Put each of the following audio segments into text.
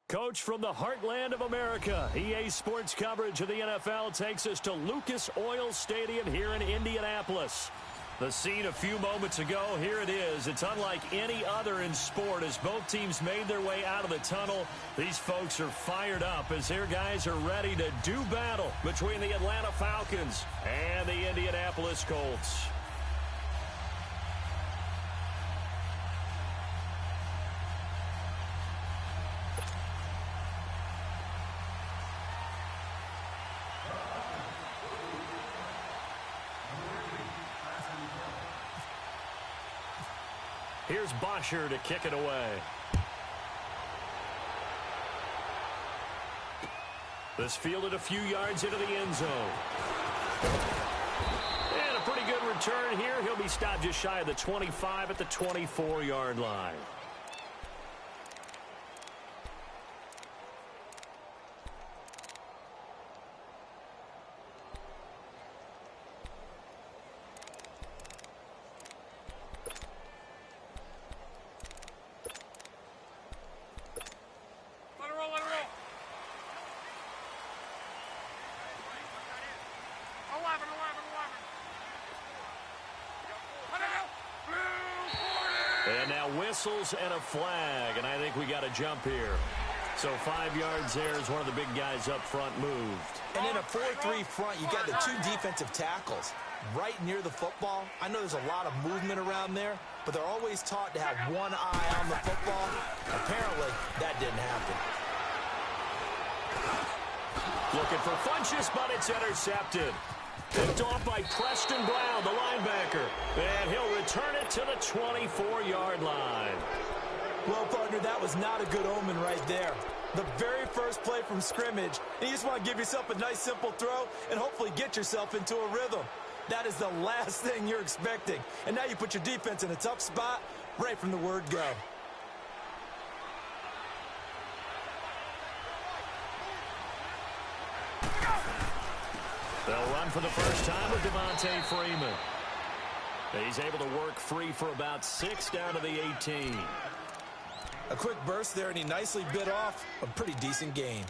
Coach from the heartland of America, EA Sports coverage of the NFL takes us to Lucas Oil Stadium here in Indianapolis. The scene a few moments ago, here it is. It's unlike any other in sport as both teams made their way out of the tunnel. These folks are fired up as their guys are ready to do battle between the Atlanta Falcons and the Indianapolis Colts. Here's Bosher to kick it away. This fielded a few yards into the end zone. And a pretty good return here. He'll be stopped just shy of the 25 at the 24-yard line. And now whistles and a flag, and I think we got a jump here. So 5 yards there as one of the big guys up front moved. And in a 4-3 front, you got the two defensive tackles right near the football. I know there's a lot of movement around there, but they're always taught to have one eye on the football. Apparently, that didn't happen. Looking for Funchess, but it's intercepted. Picked off by Preston Brown, the linebacker. And he'll return it to the 24-yard line. Well, partner, that was not a good omen right there. The very first play from scrimmage, and you just want to give yourself a nice, simple throw and hopefully get yourself into a rhythm. That is the last thing you're expecting. And now you put your defense in a tough spot right from the word go. They'll run for the first time with Devontae Freeman. He's able to work free for about 6 down to the 18. A quick burst there, and he nicely bit off a pretty decent gain.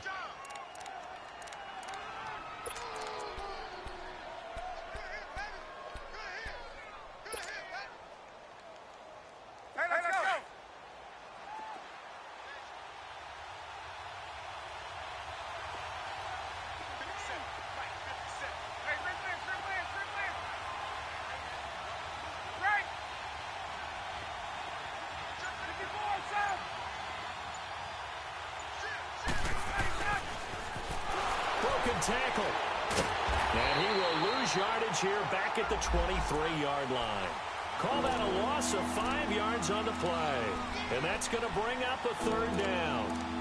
Tackle. And he will lose yardage here back at the 23-yard line. Call that a loss of 5 yards on the play. And that's going to bring up a third down.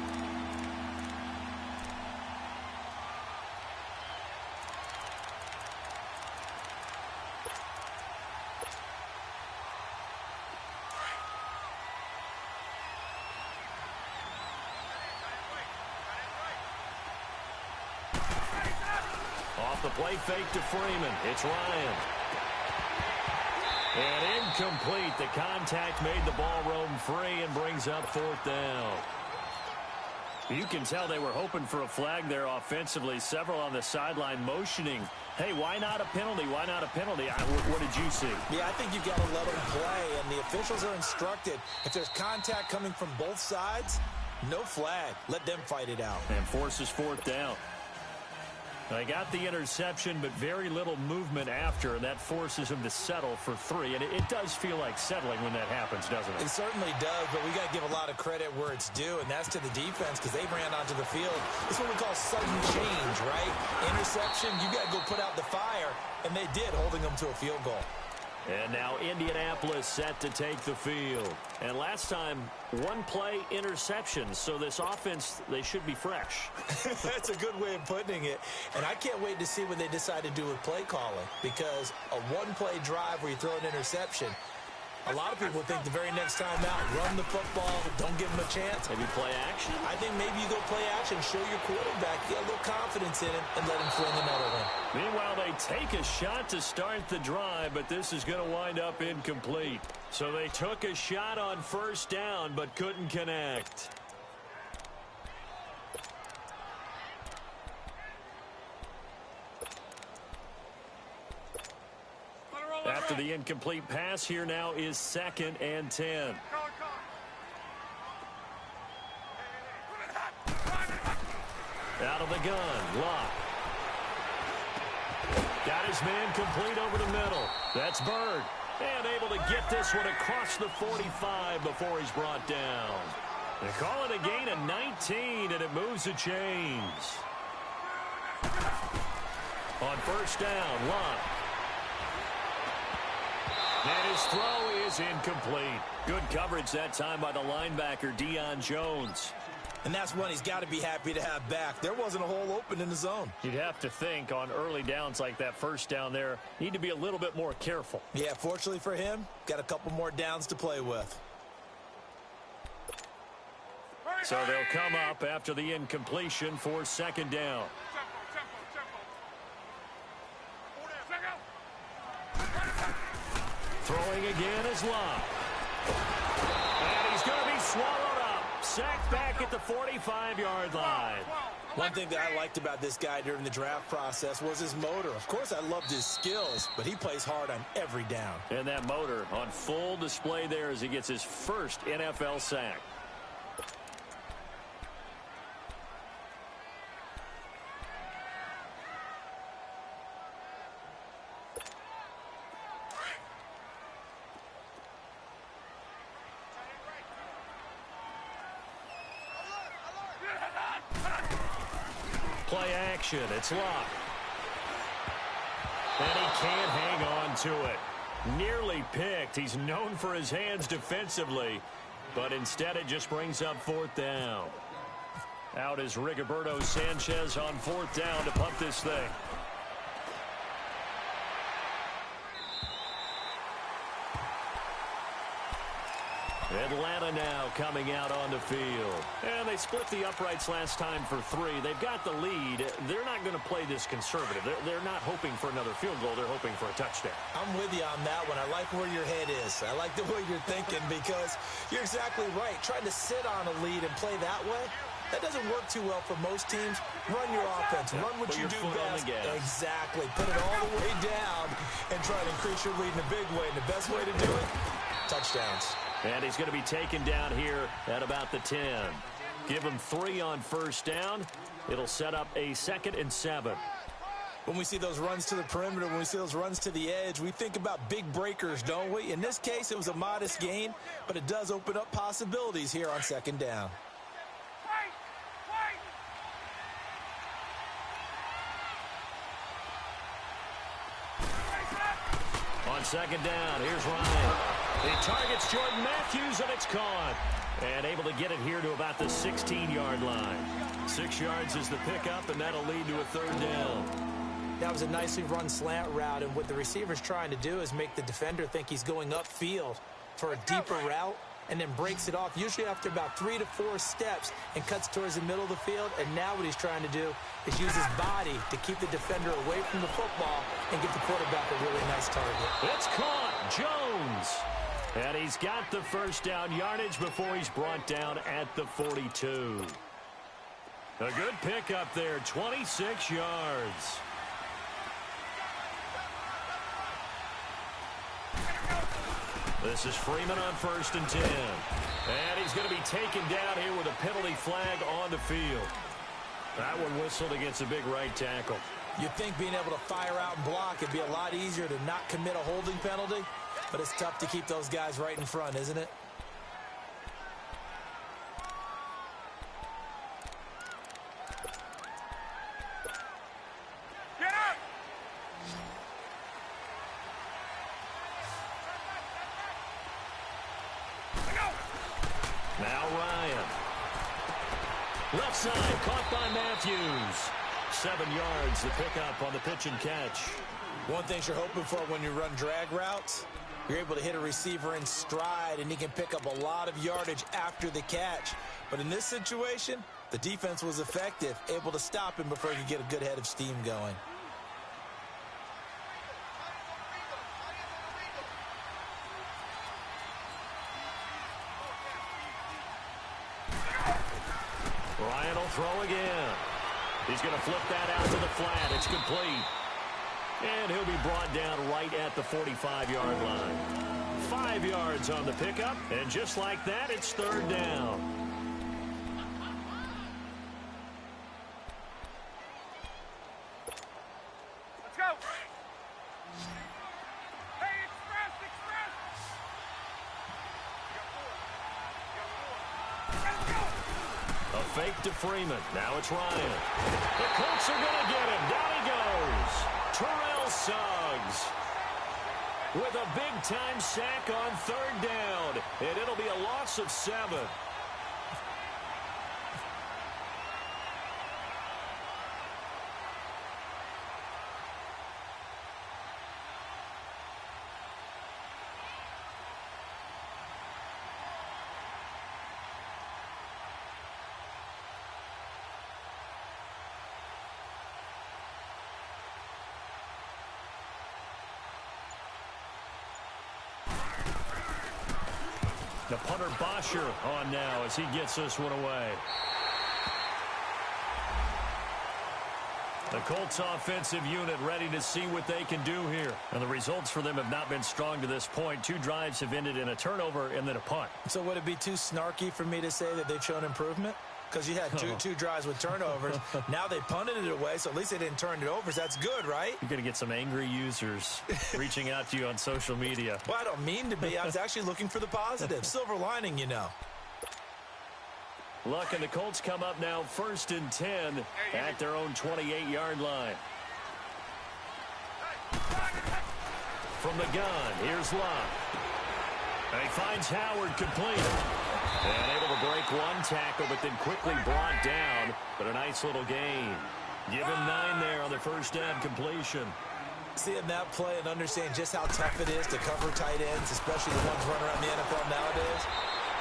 The play fake to Freeman. It's Ryan. And incomplete. The contact made the ball roam free and brings up 4th down. You can tell they were hoping for a flag there offensively. Several on the sideline motioning. Hey, why not a penalty? Why not a penalty? What did you see? Yeah, I think you've got to let them play, and the officials are instructed. If there's contact coming from both sides, no flag. Let them fight it out. And forces 4th down. They got the interception, but very little movement after, and that forces him to settle for 3. And it does feel like settling when that happens, doesn't it? It certainly does, but we got to give a lot of credit where it's due, and that's to the defense because they ran onto the field. It's what we call sudden change, right? Interception, you got to go put out the fire, and they did, holding them to a field goal. And now Indianapolis set to take the field. And last time, 1 play interception. So this offense, they should be fresh. That's a good way of putting it. And I can't wait to see what they decide to do with play calling. Because a 1-play drive where you throw an interception, a lot of people think the very next time out, run the football, don't give them a chance. Maybe play action? I think maybe you go play action, show your quarterback, get a little confidence in him, and let him fling another one. Meanwhile, they take a shot to start the drive, but this is going to wind up incomplete. So they took a shot on 1st down, but couldn't connect. After the incomplete pass, here now is 2nd and 10. Out of the gun, Locke. Got his man complete over the middle. That's Bird. And able to get this one across the 45 before he's brought down. They call it a gain of 19, and it moves the chains. On first down, Locke. And his throw is incomplete. Good coverage that time by the linebacker, Deion Jones. And that's one he's got to be happy to have back. There wasn't a hole open in the zone. You'd have to think on early downs like that first down there, need to be a little bit more careful. Yeah, fortunately for him, got a couple more downs to play with. So they'll come up after the incompletion for 2nd down. Throwing again is Locke. And he's going to be swallowed up. Sacked back at the 45-yard line. One thing that I liked about this guy during the draft process was his motor. Of course, I loved his skills, but he plays hard on every down. And that motor on full display there as he gets his first NFL sack. Play action. It's Locke. And he can't hang on to it. Nearly picked. He's known for his hands defensively, but instead it just brings up 4th down. Out is Rigoberto Sanchez on 4th down to punt this thing. Atlanta now coming out on the field. And they split the uprights last time for 3. They've got the lead. They're not going to play this conservative. They're not hoping for another field goal. They're hoping for a touchdown. I'm with you on that one. I like where your head is. I like the way you're thinking because you're exactly right. Trying to sit on a lead and play that way, that doesn't work too well for most teams. Run your offense. Run what you do best. Exactly. Put it all the way down and try to increase your lead in a big way. And the best way to do it, touchdowns. And he's going to be taken down here at about the 10. Give him 3 on first down. It'll set up a 2nd and 7. When we see those runs to the perimeter, when we see those runs to the edge, we think about big breakers, don't we? In this case, it was a modest gain, but it does open up possibilities here on 2nd down. On 2nd down, here's Ryan. He targets Jordan Matthews, and it's caught. And able to get it here to about the 16-yard line. 6 yards is the pickup, and that'll lead to a 3rd down. That was a nicely run slant route, and what the receiver's trying to do is make the defender think he's going upfield for a deeper route, and then breaks it off, usually after about 3 to 4 steps, and cuts towards the middle of the field. And now what he's trying to do is use his body to keep the defender away from the football and give the quarterback a really nice target. It's caught. Jones. And he's got the first down yardage before he's brought down at the 42. A good pickup there, 26 yards. This is Freeman on 1st and 10. And he's going to be taken down here with a penalty flag on the field. That one whistled against a big right tackle. You'd think being able to fire out and block would be a lot easier to not commit a holding penalty, but it's tough to keep those guys right in front, isn't it? Get up! Now Ryan. Left side, caught by Matthews. 7 yards, the pickup on the pitch and catch. One thing you're hoping for when you run drag routes, you're able to hit a receiver in stride, and he can pick up a lot of yardage after the catch. But in this situation, the defense was effective, able to stop him before he could get a good head of steam going. Ryan will throw again. He's going to flip that out to the flat. It's complete. And he'll be brought down right at the 45-yard line. 5 yards on the pickup, and just like that, it's third down. Let's go. Hey, express. A fake to Freeman. Now it's Ryan. The Colts are going to get him. Down he goes. Terrell Suggs with a big-time sack on third down. And it'll be a loss of 7. The punter Bosher on now as he gets this one away. The Colts offensive unit ready to see what they can do here. And the results for them have not been strong to this point. 2 drives have ended in a turnover and then a punt. So would it be too snarky for me to say that they've shown improvement? Because you had two drives with turnovers. Now they punted it away, so at least they didn't turn it over. So that's good, right? You're going to get some angry users reaching out to you on social media. Well, I don't mean to be. I was actually looking for the positive. Silver lining, you know. Luck and the Colts come up now 1st and 10 at their own 28-yard line. From the gun, here's Luck. And he finds Howard complete. And able to break one tackle, but then quickly brought down. But a nice little gain. Give him 9 there on the first down completion. Seeing that play and understand just how tough it is to cover tight ends, especially the ones running around the NFL nowadays,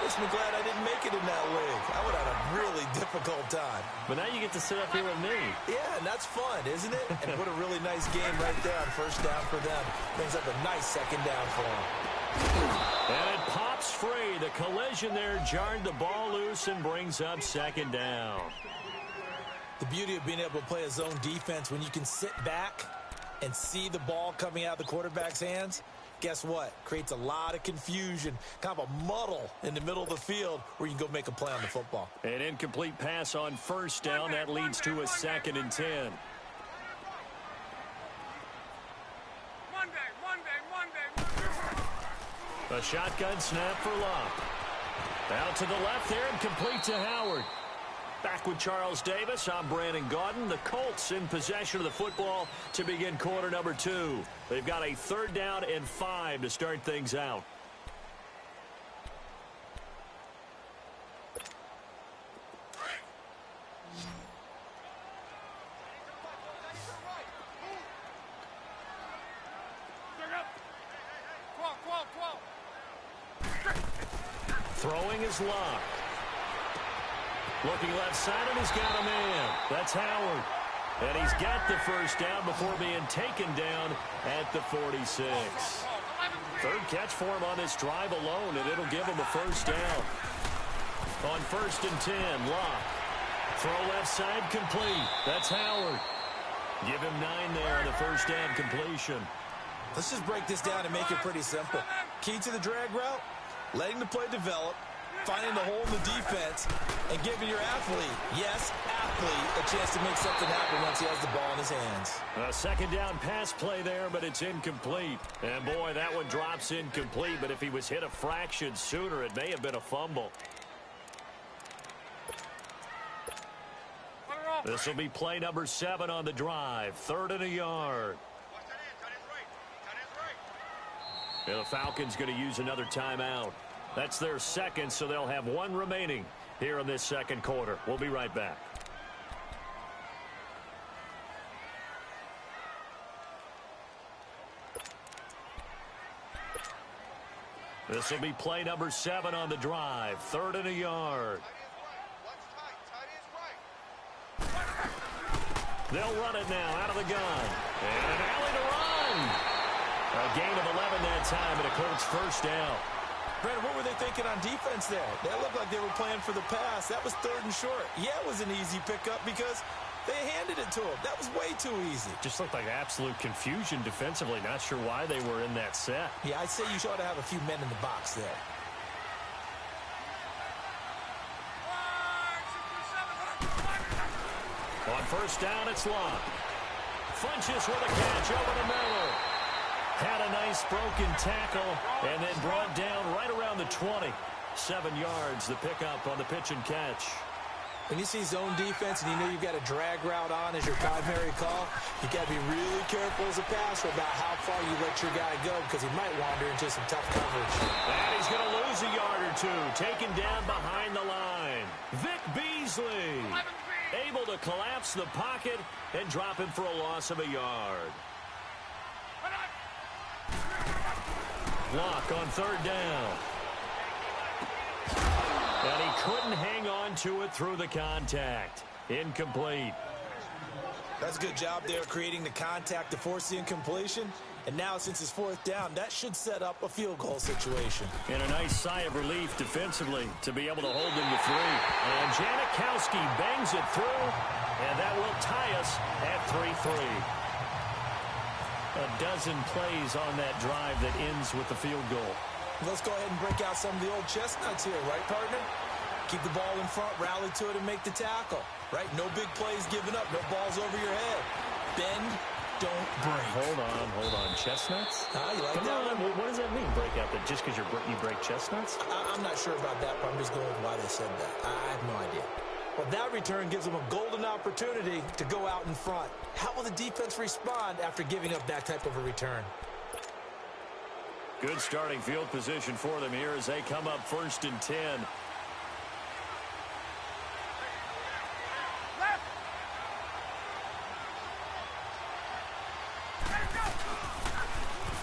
makes me glad I didn't make it in that league. I would have had a really difficult time. But now you get to sit up here with me. Yeah, and that's fun, isn't it? And what a really nice game right there on first down for them. Brings up a nice second down for them. And it pops free. The collision there jarred the ball loose and brings up second down. The beauty of being able to play a zone defense when you can sit back and see the ball coming out of the quarterback's hands, guess what? Creates a lot of confusion, kind of a muddle in the middle of the field where you can go make a play on the football. An incomplete pass on first down. That leads to a 2nd and 10. A shotgun snap for Luck. Out to the left there and complete to Howard. Back with Charles Davis, I'm Brandon Gaudin. The Colts in possession of the football to begin quarter number 2. They've got a 3rd down and 5 to start things out. Throwing is Luck. Looking left side, and he's got a man. That's Howard. And he's got the first down before being taken down at the 46. 3rd catch for him on this drive alone, and it'll give him a first down. On 1st and 10, Luck. Throw left side complete. That's Howard. Give him 9 there on the first down completion. Let's just break this down and make it pretty simple. Key to the drag route, letting the play develop, finding the hole in the defense, and giving your athlete, yes, athlete, a chance to make something happen once he has the ball in his hands. A 2nd down pass play there, but it's incomplete. And boy, that one drops incomplete, but if he was hit a fraction sooner, it may have been a fumble. This will be play number 7 on the drive. 3rd and a yard. And the Falcons going to use another timeout. That's their 2nd, so they'll have 1 remaining here in this 2nd quarter. We'll be right back. This will be play number 7 on the drive. 3rd and a yard. They'll run it now out of the gun. And an alley to run. A gain of 11 that time, and a Colts first down. Brandon, what were they thinking on defense there? They looked like they were playing for the pass. That was 3rd and short. Yeah, it was an easy pickup because They handed it to him. That was way too easy. Just looked like absolute confusion defensively. Not sure why they were in that set. Yeah, I'd say you ought to have a few men in the box there. On first down, it's Locke. Funches with a catch over the middle. Had a nice broken tackle and then brought down right around the 20. 7 yards, the pickup on the pitch and catch. When you see zone defense and you know you've got a drag route on as your primary call, you got to be really careful as a passer about how far you let your guy go because he might wander into some tough coverage. And he's going to lose a yard or two, taken down behind the line. Vic Beasley able to collapse the pocket and drop him for a loss of a yard. Block on third down. And he couldn't hang on to it through the contact. Incomplete. That's a good job there creating the contact to force the incompletion. And now since it's fourth down, that should set up a field goal situation. And a nice sigh of relief defensively to be able to hold him to 3. And Janikowski bangs it through. And that will tie us at 3-3. A dozen plays on that drive that ends with the field goal. Let's go ahead and break out some of the old chestnuts here, right, partner? Keep the ball in front, rally to it, and make the tackle, right? No big plays given up, no balls over your head. Bend, don't break. Hold on. Chestnuts? You like Come that on, one? what does that mean, break out? That just because you break chestnuts? I'm not sure about that, but I'm just going with why they said that. I have no idea. Well, that return gives them a golden opportunity to go out in front. How will the defense respond after giving up that type of a return? Good starting field position for them here as they come up 1st and 10.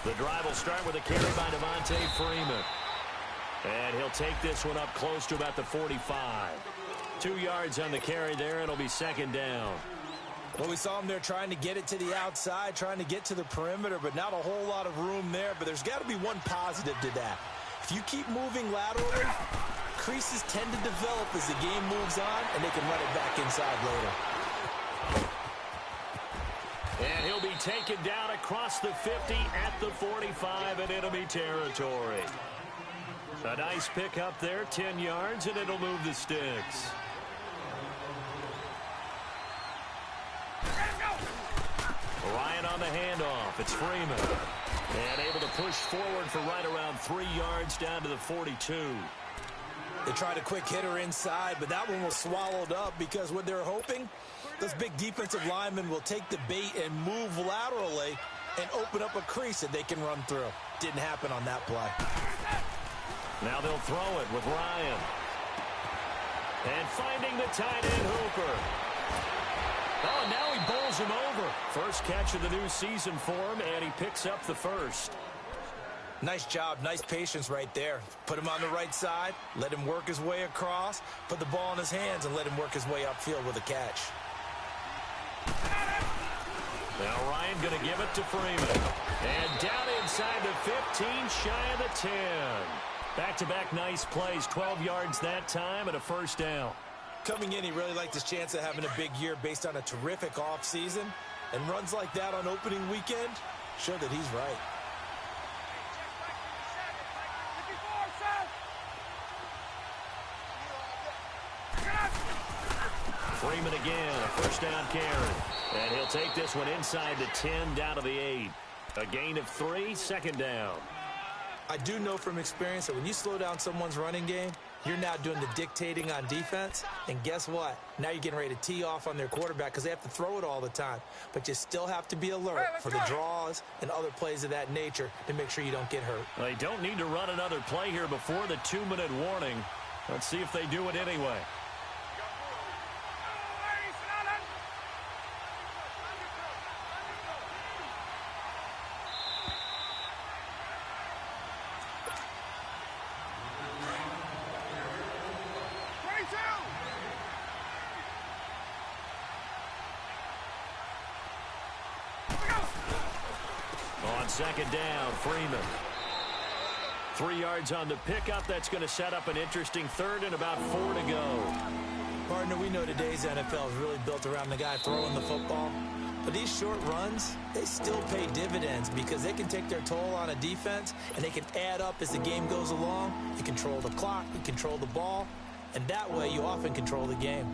The drive will start with a carry by Devontae Freeman. And he'll take this one up close to about the 45. 2 yards on the carry there. It'll be 2nd down. Well, we saw him there trying to get it to the outside, trying to get to the perimeter, but not a whole lot of room there. But there's got to be one positive to that. If you keep moving laterally, creases tend to develop as the game moves on, and they can run it back inside later. And he'll be taken down across the 50 at the 45 in enemy territory. A nice pickup there, 10 yards, and it'll move the sticks. Ryan on the handoff. It's Freeman. And able to push forward for right around 3 yards down to the 42. They tried a quick hitter inside, but that one was swallowed up because what they're hoping, those big defensive linemen will take the bait and move laterally and open up a crease that they can run through. Didn't happen on that play. Now they'll throw it with Ryan. And finding the tight end Hooper. Oh, now he bowls him over. First catch of the new season for him, and he picks up the first. Nice job, nice patience right there. Put him on the right side, let him work his way across, put the ball in his hands, and let him work his way upfield with a catch. Now Ryan going to give it to Freeman. And down inside the 15, shy of the 10. Back-to-back nice plays, 12 yards that time and a first down. Coming in, he really liked his chance of having a big year based on a terrific offseason. And runs like that on opening weekend show that he's right. Freeman again, a first down carry. And he'll take this one inside the 10, down to the 8. A gain of 3, 2nd down. I do know from experience that when you slow down someone's running game, you're now doing the dictating on defense. And guess what? Now you're getting ready to tee off on their quarterback because they have to throw it all the time. But you still have to be alert for the draws and other plays of that nature to make sure you don't get hurt. They don't need to run another play here before the 2-minute warning. Let's see if they do it anyway. On 2nd down, Freeman. 3 yards on the pickup. That's going to set up an interesting 3rd and about 4 to go. Partner, we know today's NFL is really built around the guy throwing the football. But these short runs, they still pay dividends because they can take their toll on a defense and they can add up as the game goes along. You control the clock, you control the ball, and that way you often control the game.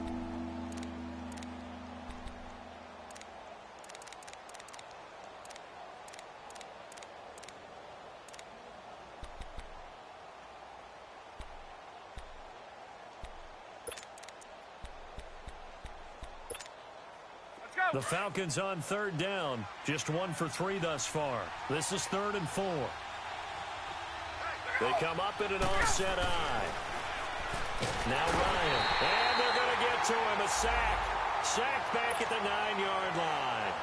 The Falcons on third down. Just 1 for 3 thus far. This is 3rd and 4. They come up in an offset eye. Now Ryan. And they're going to get to him. A sack. Sacked back at the 9-yard line.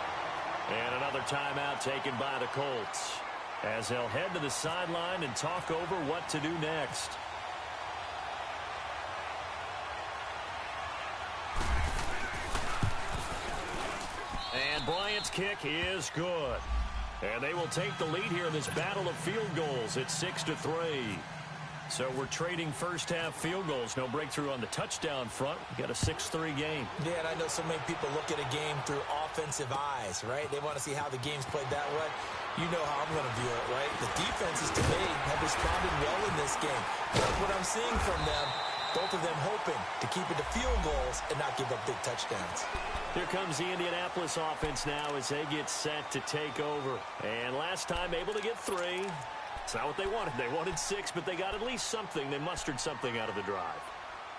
And another timeout taken by the Colts, as they'll head to the sideline and talk over what to do next. And Bryant's kick is good. And they will take the lead here in this battle of field goals at 6-3. So we're trading first-half field goals. No breakthrough on the touchdown front. We got a 6-3 game. Yeah, and I know so many people look at a game through offensive eyes, right? They want to see how the game's played that way. You know how I'm going to view it, right? The defenses, to me, have responded well in this game. Like what I'm seeing from them, both of them hoping to keep it to field goals and not give up big touchdowns. Here comes the Indianapolis offense now as they get set to take over. And last time able to get 3. It's not what they wanted. They wanted 6, but they got at least something. They mustered something out of the drive.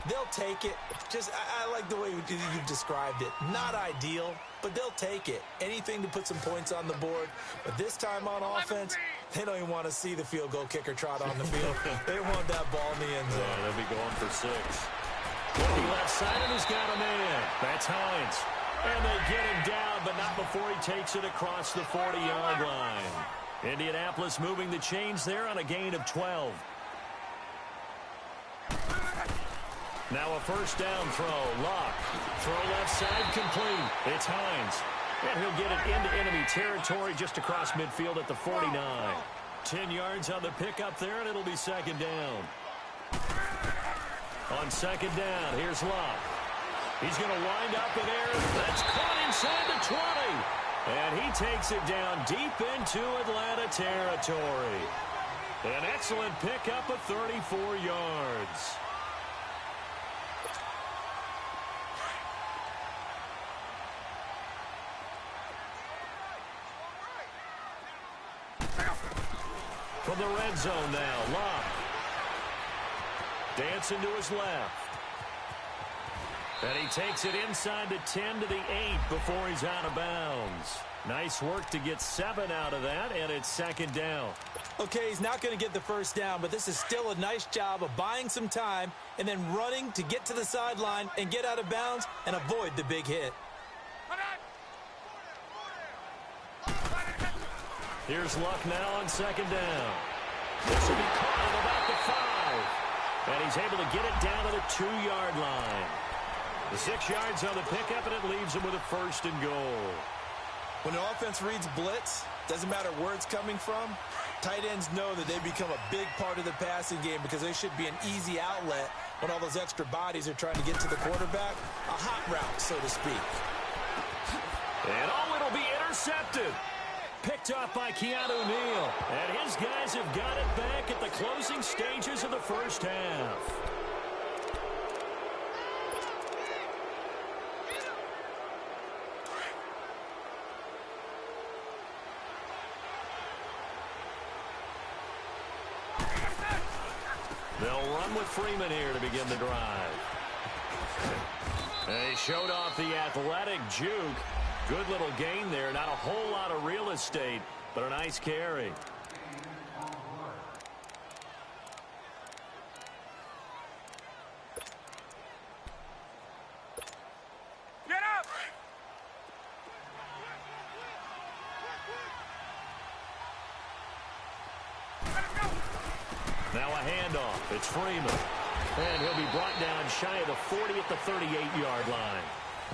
They'll take it. Just, I like the way you've described it. Not ideal, but they'll take it. Anything to put some points on the board. But this time on offense, they don't even want to see the field goal kicker trot on the field. They want that ball in the end zone. Yeah, they'll be going for 6. Looking left side, and he's got a man. That's Hines. And they get him down, but not before he takes it across the 40-yard line. Indianapolis moving the chains there on a gain of 12. Now a first down throw. Luck. Throw left side complete. It's Hines. And he'll get it into enemy territory just across midfield at the 49. 10 yards on the pickup there, and it'll be second down. On second down, here's Luck. He's going to wind up in air. That's caught inside the 20. And he takes it down deep into Atlanta territory. An excellent pickup of 34 yards. From the red zone now, Luck. Dancing to his left. And he takes it inside the 10 to the 8 before he's out of bounds. Nice work to get 7 out of that, and it's second down. Okay, he's not going to get the first down, but this is still a nice job of buying some time and then running to get to the sideline and get out of bounds and avoid the big hit. Here's Luck now on second down. This will be caught at about the 5. And he's able to get it down to the 2-yard line. The 6 yards on the pickup, and it leaves him with a first and goal. When the offense reads blitz, doesn't matter where it's coming from, tight ends know that they become a big part of the passing game because they should be an easy outlet when all those extra bodies are trying to get to the quarterback. A hot route, so to speak. And it'll be intercepted. Picked off by Keanu Neal. And his guys have got it back at the closing stages of the first half. They'll run with Freeman here to begin the drive. They showed off the athletic juke. Good little gain there. Not a whole lot of real estate, but a nice carry. Get up! Now a handoff. It's Freeman. And he'll be brought down shy of the 40 at the 38-yard line.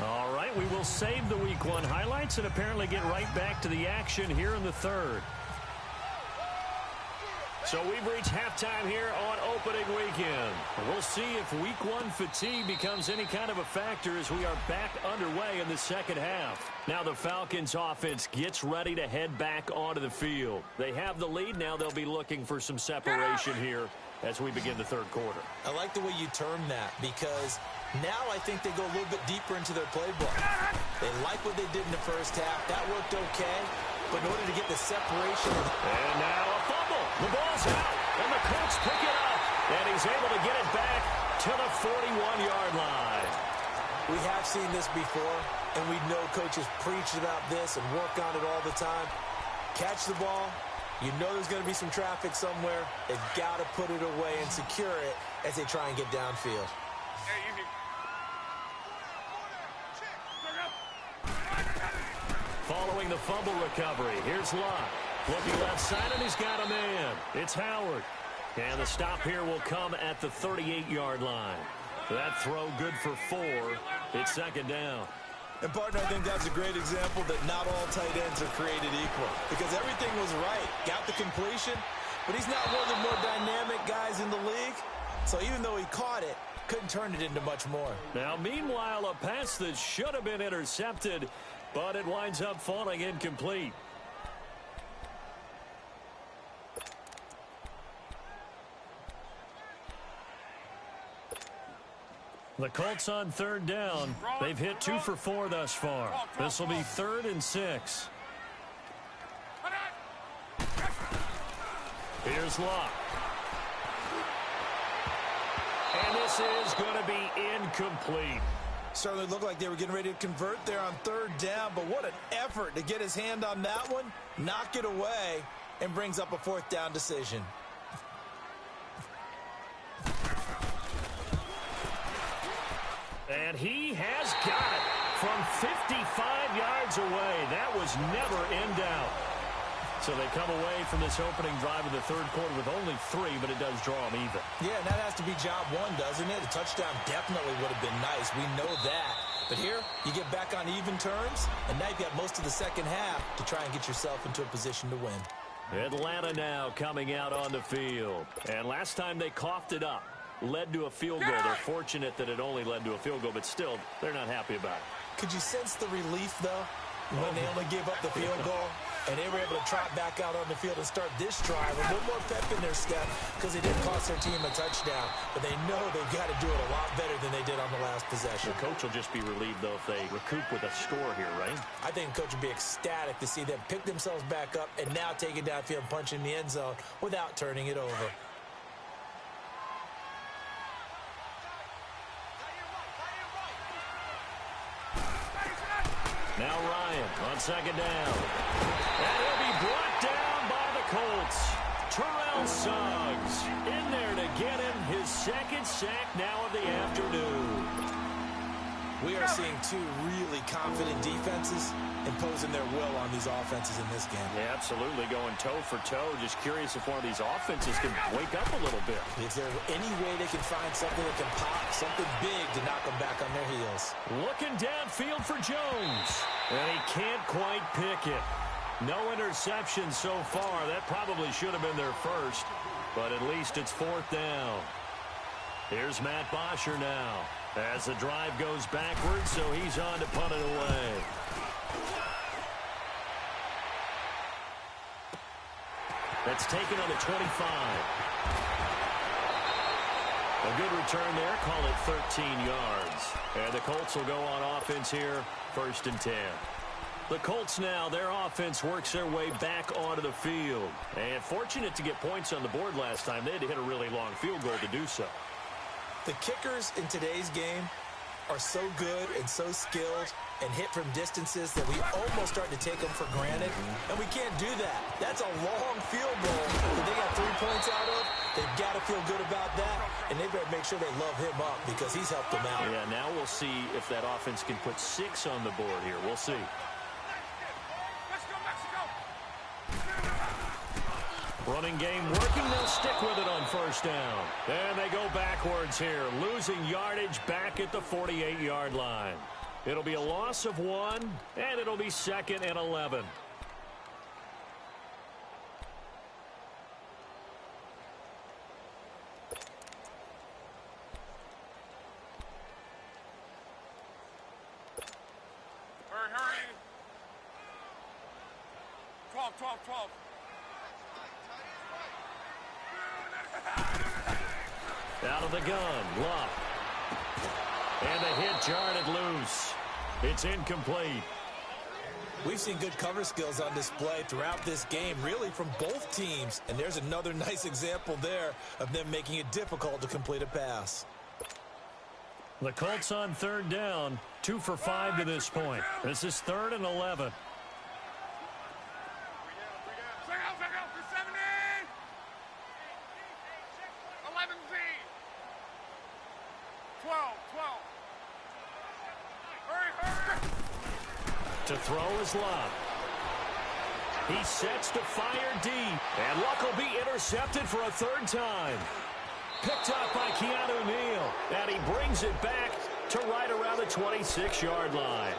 All right, we will save the Week 1 highlights and apparently get right back to the action here in the third. So we've reached halftime here on opening weekend. We'll see if week one fatigue becomes any kind of a factor as we are back underway in the second half. Now the Falcons offense gets ready to head back onto the field. They have the lead. Now they'll be looking for some separation here as we begin the third quarter. I like the way you term that because now I think they go a little bit deeper into their playbook. They like what they did in the first half. That worked okay. But in order to get the separation. And now a fumble. The ball's out. And the Colts pick it up. And he's able to get it back to the 41-yard line. We have seen this before. And we know coaches preach about this and work on it all the time. Catch the ball. You know there's going to be some traffic somewhere. They've got to put it away and secure it as they try and get downfield. Following the fumble recovery, here's Locke. Looking left side, and he's got a man. It's Howard. And the stop here will come at the 38-yard line. That throw good for 4. It's second down. And, partner, I think that's a great example that not all tight ends are created equal. Because everything was right. Got the completion, but he's not one of the more dynamic guys in the league. So even though he caught it, couldn't turn it into much more. Now, meanwhile, a pass that should have been intercepted, but it winds up falling incomplete. The Colts on third down. They've hit 2 for 4 thus far. This will be 3rd and 6. Here's Locke. And this is going to be incomplete. Certainly looked like they were getting ready to convert there on third down, but what an effort to get his hand on that one, knock it away, and brings up a 4th down decision. And he has got it from 55 yards away. That was never in doubt. So they come away from this opening drive of the third quarter with only 3, but it does draw them even. Yeah, and that has to be job 1, doesn't it? A touchdown definitely would have been nice. We know that. But here, you get back on even terms, and now you've got most of the second half to try and get yourself into a position to win. Atlanta now coming out on the field. And last time they coughed it up, led to a field goal. They're fortunate that it only led to a field goal, but still, they're not happy about it. Could you sense the relief, though, when they only gave up the field goal? And they were able to trot back out on the field and start this drive. A little more pep in their step because they didn't cost their team a touchdown. But they know they've got to do it a lot better than they did on the last possession. The coach will just be relieved, though, if they recoup with a score here, right? I think the coach would be ecstatic to see them pick themselves back up and now take it downfield and punch in the end zone without turning it over. Now Ryan on second down. And he'll be brought down by the Colts. Terrell Suggs in there to get him his second sack now of the afternoon. We are seeing 2 really confident defenses imposing their will on these offenses in this game. Yeah, absolutely, going toe for toe. Just curious if one of these offenses can wake up a little bit. Is there any way they can find something that can pop, something big to knock them back on their heels? Looking downfield for Jones. And he can't quite pick it. No interception so far. That probably should have been their first, but at least it's 4th down. Here's Matt Bosher now as the drive goes backwards, so he's on to punt it away. That's taken on the 25. A good return there. Call it 13 yards. And the Colts will go on offense here, 1st and 10. The Colts now, their offense works their way back onto the field. And fortunate to get points on the board last time. They had to hit a really long field goal to do so. The kickers in today's game are so good and so skilled and hit from distances that we almost start to take them for granted. And we can't do that. That's a long field goal that they got 3 points out of. They've got to feel good about that, and they better make sure they love him up because he's helped them out. Yeah, now we'll see if that offense can put 6 on the board here. We'll see. Running game working. They'll stick with it on 1st down. And they go backwards here, losing yardage back at the 48-yard line. It'll be a loss of 1, and it'll be 2nd and 11. 12. Out of the gun, Love. And the hit jarred it loose. It's incomplete. We've seen good cover skills on display throughout this game, really from both teams. And there's another nice example there of them making it difficult to complete a pass. The Colts on third down, 2 for 5 to this point. This is 3rd and 11. To throw is Love. He sets to fire deep. And Luck will be intercepted for a 3rd time. Picked up by Keanu Neal. And he brings it back to right around the 26-yard line.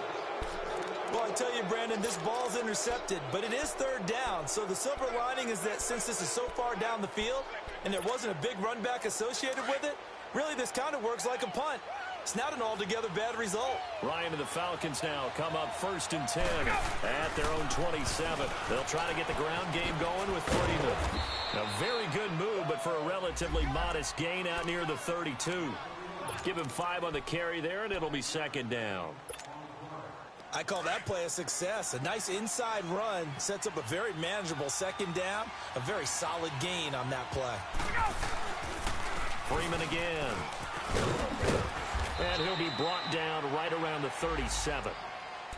Well, I tell you, Brandon, this ball's intercepted, but it is 3rd down. So the silver lining is that since this is so far down the field and there wasn't a big run back associated with it, really this kind of works like a punt. It's not an altogether bad result. Ryan and the Falcons now come up 1st and 10 at their own 27. They'll try to get the ground game going with Freeman. A very good move, but for a relatively modest gain out near the 32. Give him 5 on the carry there, and it'll be 2nd down. I call that play a success. A nice inside run sets up a very manageable 2nd down. A very solid gain on that play. Freeman again. And he'll be brought down right around the 37.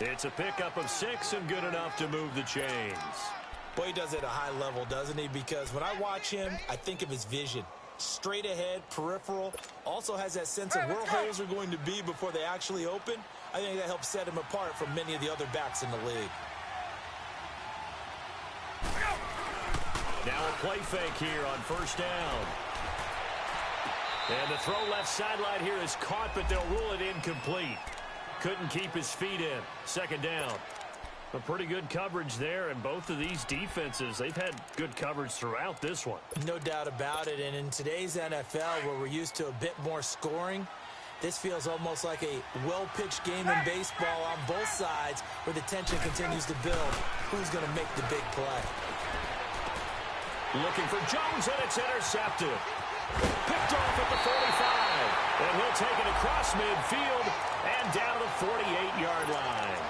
It's a pickup of 6 and good enough to move the chains. Boy, he does it at a high level, doesn't he? Because when I watch him, I think of his vision. Straight ahead, peripheral. Also has that sense of where holes are going to be before they actually open. I think that helps set him apart from many of the other backs in the league. Now a play fake here on 1st down. And the throw left sideline here is caught, but they'll rule it incomplete. Couldn't keep his feet in. 2nd down. A pretty good coverage there, and both of these defenses, they've had good coverage throughout this one. No doubt about it, and in today's NFL, where we're used to a bit more scoring, this feels almost like a well-pitched game in baseball on both sides, where the tension continues to build. Who's going to make the big play? Looking for Jones, and it's intercepted. Picked off at the 45. And he'll take it across midfield and down to the 48-yard line.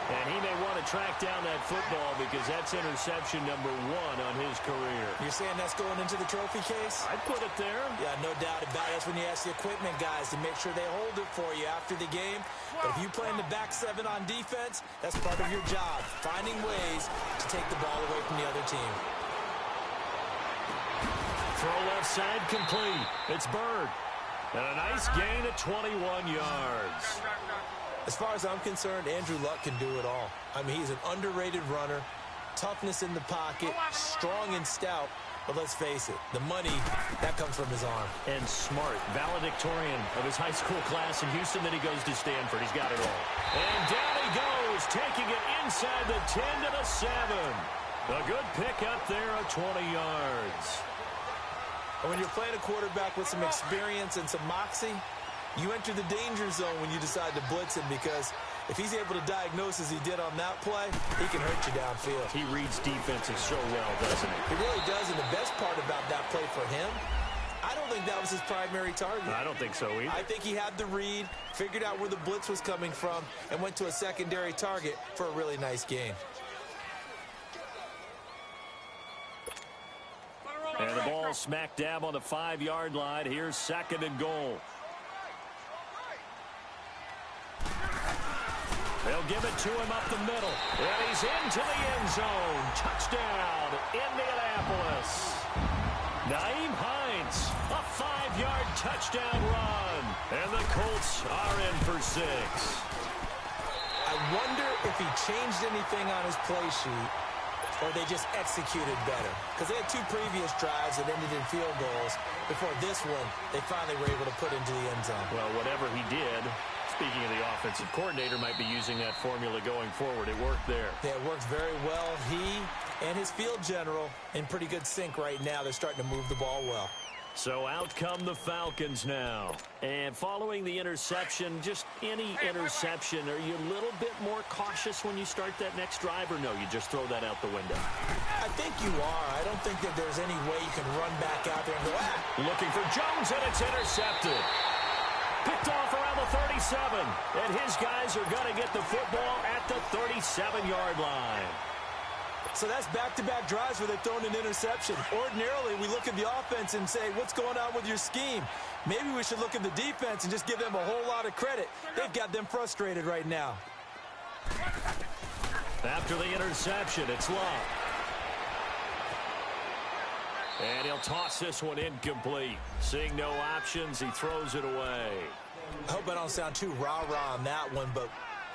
And he may want to track down that football because that's interception number 1 on his career. You're saying that's going into the trophy case? I'd put it there. Yeah, no doubt about it. That's when you ask the equipment guys to make sure they hold it for you after the game. But if you play in the back 7 on defense, that's part of your job, finding ways to take the ball away from the other team. Throw left side complete. It's Bird. And a nice gain at 21 yards. As far as I'm concerned, Andrew Luck can do it all. I mean, he's an underrated runner, toughness in the pocket, strong and stout. But let's face it, the money, that comes from his arm. And smart, valedictorian of his high school class in Houston, then he goes to Stanford. He's got it all. And down he goes, taking it inside the 10 to the 7. A good pick up there at 20 yards. And when you're playing a quarterback with some experience and some moxie, you enter the danger zone when you decide to blitz him, because if he's able to diagnose as he did on that play, he can hurt you downfield. He reads defenses so well, doesn't he? He really does, and the best part about that play for him, I don't think that was his primary target. I don't think so either. I think he had the read, figured out where the blitz was coming from, and went to a secondary target for a really nice gain. And the ball smack dab on the 5-yard line. Here's 2nd and goal. They'll give it to him up the middle. And he's into the end zone. Touchdown, Indianapolis. Nyheim Hines, a 5-yard touchdown run. And the Colts are in for 6. I wonder if he changed anything on his play sheet, or they just executed better. Because they had 2 previous drives that ended in field goals. Before this one, they finally were able to put into the end zone. Well, whatever he did, speaking of the offensive coordinator, might be using that formula going forward. It worked there. Yeah, it worked very well. He and his field general in pretty good sync right now. They're starting to move the ball well. So out come the Falcons now. And following the interception, just any interception, are you a little bit more cautious when you start that next drive, or no, you just throw that out the window? I think you are. I don't think that there's any way you can run back out there and go, Looking for Jones, and it's intercepted. Picked off around the 37, and his guys are going to get the football at the 37-yard line. So that's back-to-back drives where they've thrown an interception. Ordinarily, we look at the offense and say, what's going on with your scheme? Maybe we should look at the defense and just give them a whole lot of credit. They've got them frustrated right now. After the interception, it's Love. And he'll toss this one incomplete. Seeing no options, he throws it away. I hope I don't sound too rah-rah on that one, but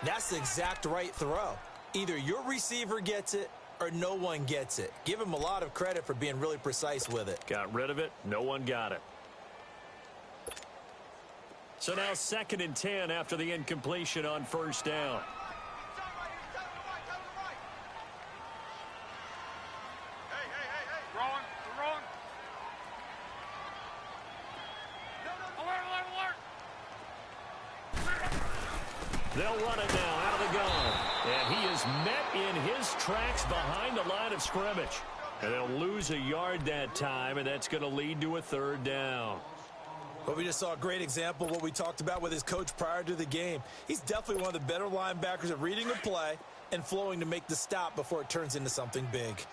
that's the exact right throw. Either your receiver gets it or no one gets it. Give him a lot of credit for being really precise with it. Got rid of it. No one got it. So now 2nd and 10 after the incompletion on first down. They'll run it now out of the gun. And he is met in his tracks behind the line of scrimmage. And they'll lose a yard that time, and that's going to lead to a 3rd down. Well, we just saw a great example of what we talked about with his coach prior to the game. He's definitely one of the better linebackers at reading the play and flowing to make the stop before it turns into something big.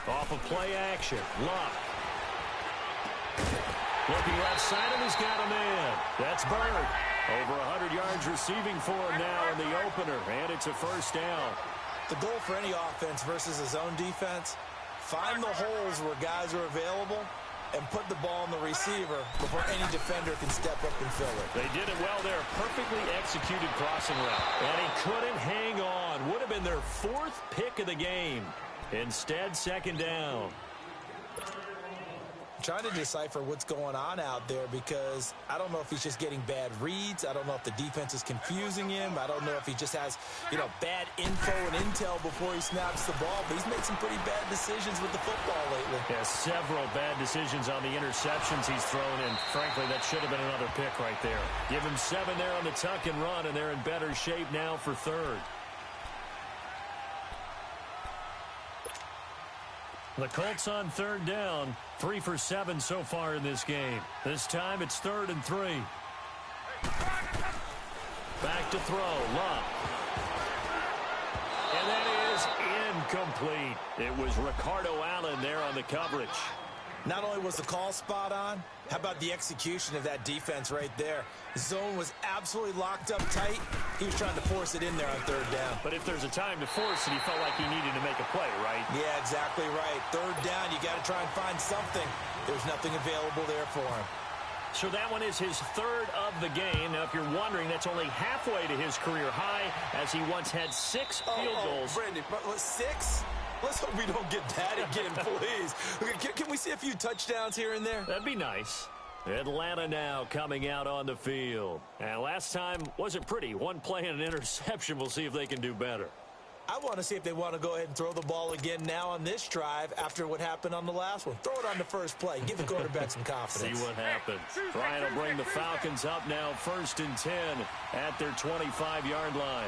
Off of play action. Luck. Looking left side, and he's got a man. That's Bird. Over 100 yards receiving for him now in the opener, and it's a 1st down. The goal for any offense versus a zone defense, find the holes where guys are available and put the ball in the receiver before any defender can step up and fill it. They did it well there. Perfectly executed crossing route. And he couldn't hang on. Would have been their 4th pick of the game. Instead, 2nd down. Trying to decipher what's going on out there because I don't know if he's just getting bad reads. I don't know if the defense is confusing him. I don't know if he just has, bad info and intel before he snaps the ball. But he's made some pretty bad decisions with the football lately. Yeah, several bad decisions on the interceptions he's thrown in. Frankly, that should have been another pick right there. Give him 7 there on the tuck and run, and they're in better shape now for 3rd. The Colts on 3rd down, 3 for 7 so far in this game. This time it's 3rd and 3. Back to throw, Love. And that is incomplete. It was Ricardo Allen there on the coverage. Not only was the call spot on, how about the execution of that defense right there? The zone was absolutely locked up tight. He was trying to force it in there on 3rd down. But if there's a time to force it, he felt like he needed to make a play, right? Yeah, exactly right. 3rd down, you got to try and find something. There's nothing available there for him. So that one is his 3rd of the game. Now, if you're wondering, that's only halfway to his career high, as he once had 6 field goals. Brandon, 6? Let's hope we don't get that again, please. Can we see a few touchdowns here and there? That'd be nice. Atlanta now coming out on the field. And last time wasn't pretty. 1 play and an interception. We'll see if they can do better. I want to see if they want to go ahead and throw the ball again now on this drive after what happened on the last one. Throw it on the first play. Give the quarterback some confidence. See what happens. Brian will bring the Falcons up now 1st and 10 at their 25-yard line.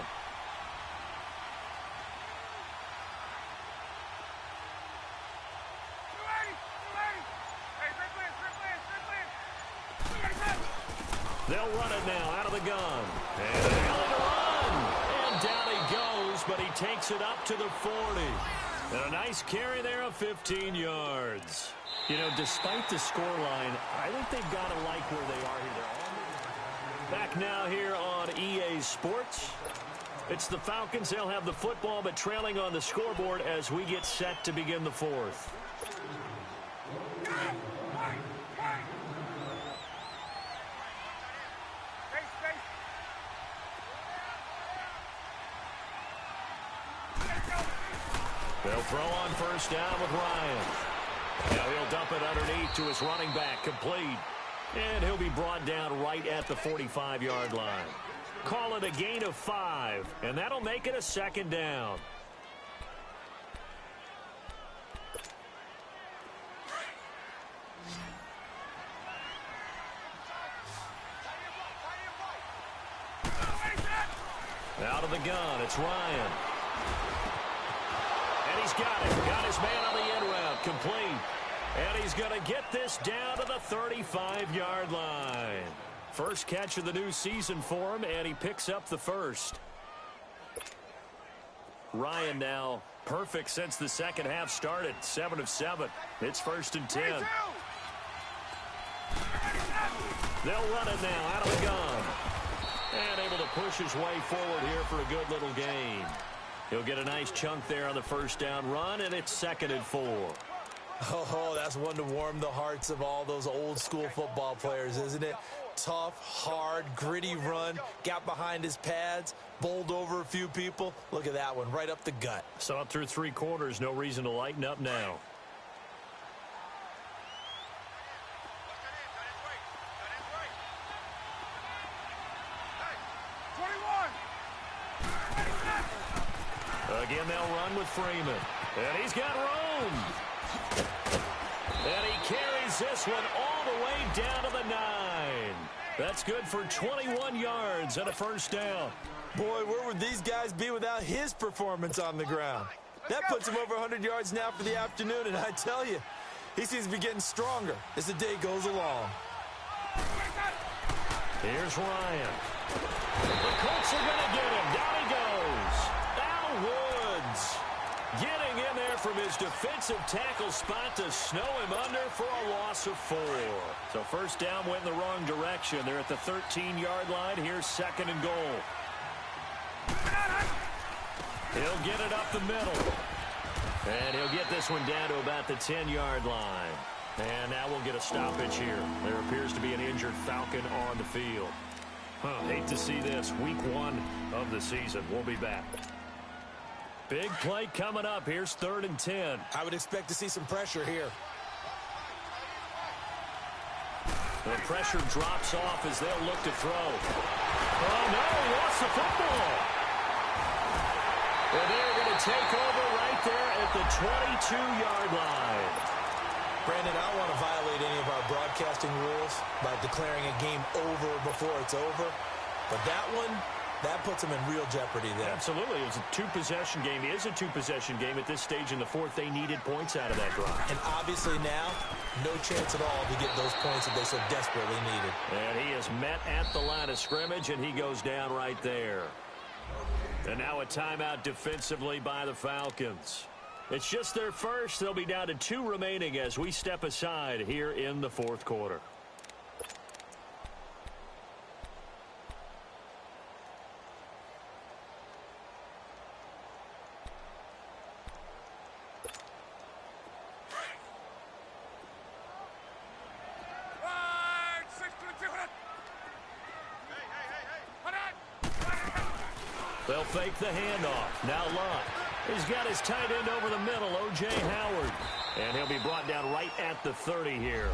They'll run it now out of the gun. And they're going to run. And down he goes, but he takes it up to the 40. And a nice carry there of 15 yards. Despite the scoreline, I think they've got to like where they are here. Back now here on EA Sports. It's the Falcons. They'll have the football, but trailing on the scoreboard as we get set to begin the 4th. They'll throw on first down with Ryan. Now he'll dump it underneath to his running back, complete. And he'll be brought down right at the 45-yard line. Call it a gain of 5, and that'll make it a 2nd down. the gun, it's Ryan. And he's got it. Got his man on the end route, complete. And he's going to get this down to the 35-yard line. First catch of the new season for him, and he picks up the first. Ryan now perfect since the second half started. 7 of 7. It's 1st and 10. They'll run it now out of the gun. And able to push his way forward here for a good little gain. He'll get a nice chunk there on the first down run, and it's 2nd and 4. Oh, that's one to warm the hearts of all those old school football players, isn't it? Tough, hard, gritty run, got behind his pads, bowled over a few people. Look at that one, right up the gut. Saw it through 3 quarters, no reason to lighten up now. Again, they'll run with Freeman. And he's got room. And he carries this one all the way down to the 9. That's good for 21 yards and a first down. Boy, where would these guys be without his performance on the ground? That puts him over 100 yards now for the afternoon, and I tell you, he seems to be getting stronger as the day goes along. Here's Ryan. The Colts are going to get him. Down he goes. Al Woods getting in there from his defensive tackle spot to snow him under for a loss of 4. So first down went in the wrong direction. They're at the 13-yard line. Here's 2nd and goal. He'll get it up the middle. And he'll get this one down to about the 10-yard line. And now we'll get a stoppage here. There appears to be an injured Falcon on the field. Hate to see this. Week 1 of the season. We'll be back. Big play coming up. Here's 3rd and 10. I would expect to see some pressure here. The pressure drops off as they'll look to throw. Oh, no, he lost the football. And they're going to take over right there at the 22-yard line. Brandon, I don't want to violate any of our broadcasting rules by declaring a game over before it's over. But that one, that puts them in real jeopardy there. Absolutely. It's a 2-possession game. It is a 2-possession game at this stage in the 4th. They needed points out of that drive. And obviously now, no chance at all to get those points that they so desperately needed. And he is met at the line of scrimmage, and he goes down right there. And now a timeout defensively by the Falcons. It's just their first. They'll be down to 2 remaining as we step aside here in the 4th quarter. They'll fake the handoff. Now Luck. He's got his tight end over the middle, O.J. Howard. And he'll be brought down right at the 30 here.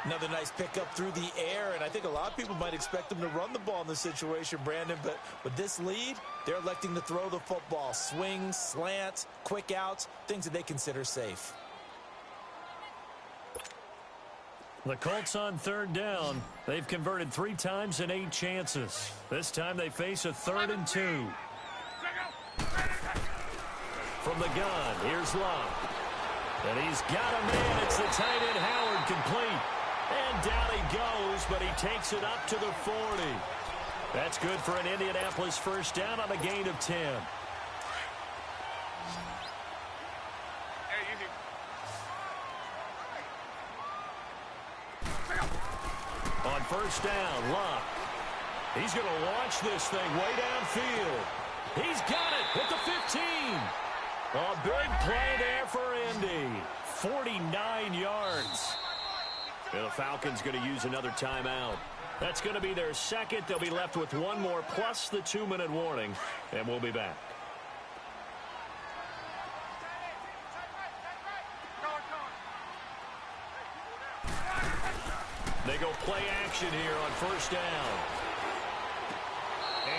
Another nice pickup through the air, and I think a lot of people might expect them to run the ball in this situation, Brandon, but with this lead, they're electing to throw the football. Swings, slants, quick outs, things that they consider safe. The Colts on 3rd down. They've converted 3 times in 8 chances. This time they face a 3rd and 2. From the gun, here's Luck. And he's got a man. It's the tight end Howard, complete. And down he goes, but he takes it up to the 40. That's good for an Indianapolis first down on a gain of 10. On first down, Luck. He's going to launch this thing way downfield. He's got it at the 15. A big play there for Indy. 49 yards. And the Falcons going to use another timeout. That's going to be their second. They'll be left with 1 more plus the 2-minute warning. And we'll be back. They go play action here on first down.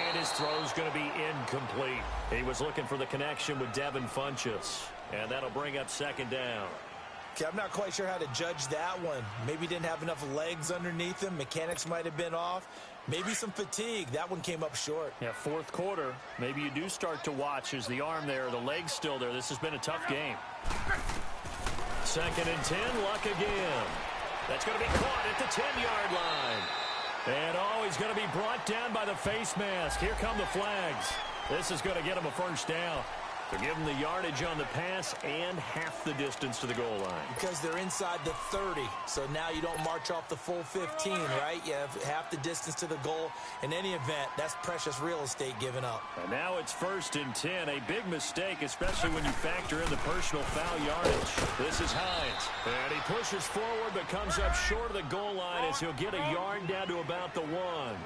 And his throw's going to be incomplete. He was looking for the connection with Devin Funchess. And that'll bring up 2nd down. Okay, I'm not quite sure how to judge that one. Maybe didn't have enough legs underneath him. Mechanics might have been off. Maybe some fatigue. That one came up short. Yeah, fourth quarter. Maybe you do start to watch as the arm there, the leg's still there. This has been a tough game. 2nd and 10, Luck again. That's going to be caught at the 10-yard line. And, he's going to be brought down by the face mask. Here come the flags. This is going to get him a first down. To give them the yardage on the pass and half the distance to the goal line. Because they're inside the 30, so now you don't march off the full 15, right? You have half the distance to the goal. In any event, that's precious real estate given up. And now it's 1st and 10, a big mistake, especially when you factor in the personal foul yardage. This is Hines, and he pushes forward but comes up short of the goal line as he'll get a yard down to about the 1.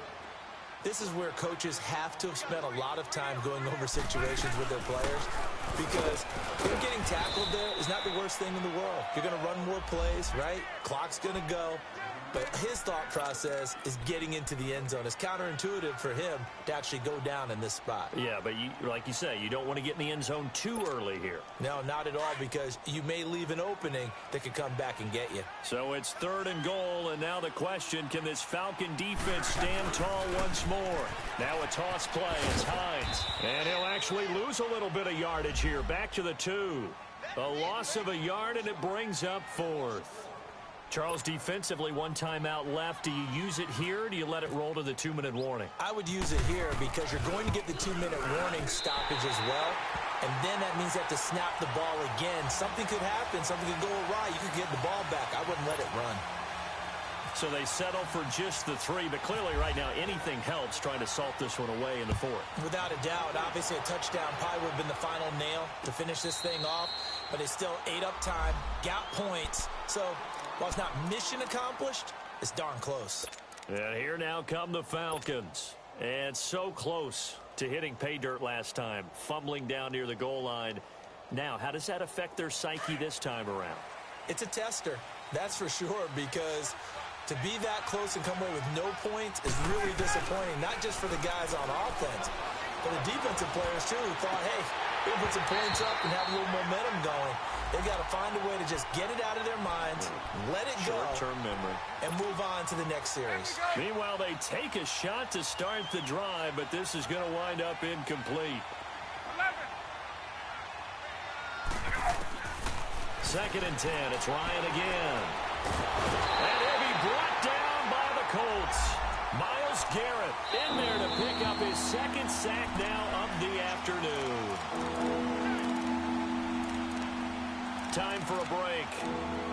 This is where coaches have to have spent a lot of time going over situations with their players, because them getting tackled there is not the worst thing in the world. You're going to run more plays, right? Clock's going to go. But his thought process is getting into the end zone. It's counterintuitive for him to actually go down in this spot. Yeah, but like you say, you don't want to get in the end zone too early here. No, not at all, because you may leave an opening that could come back and get you. So it's 3rd and goal, and now the question, can this Falcon defense stand tall once more? Now a toss play, it's Hines. And he'll actually lose a little bit of yardage here, back to the 2. A loss of a yard, and it brings up 4th. Charles, defensively, 1 timeout left. Do you use it here, or do you let it roll to the 2-minute warning? I would use it here because you're going to get the 2-minute warning stoppage as well. And then that means you have to snap the ball again. Something could happen. Something could go awry. You could get the ball back. I wouldn't let it run. So they settle for just the 3, but clearly right now anything helps trying to salt this one away in the 4th. Without a doubt, obviously a touchdown probably would have been the final nail to finish this thing off, but it's still 8 up time, got points. So while it's not mission accomplished, it's darn close. And here now come the Falcons. And so close to hitting pay dirt last time, fumbling down near the goal line. Now, how does that affect their psyche this time around? It's a tester, that's for sure, because to be that close and come away with no points is really disappointing, not just for the guys on offense, but the defensive players, too, who thought, hey, we can put some points up and have a little momentum going. They've got to find a way to just get it out of their minds, let it go, short-term memory, and move on to the next series. Meanwhile, they take a shot to start the drive, but this is going to wind up incomplete. 2nd and 10. It's Ryan again. And he'll be brought down by the Colts. Myles Garrett in there to pick up his 2nd sack now of the afternoon. Time for a break.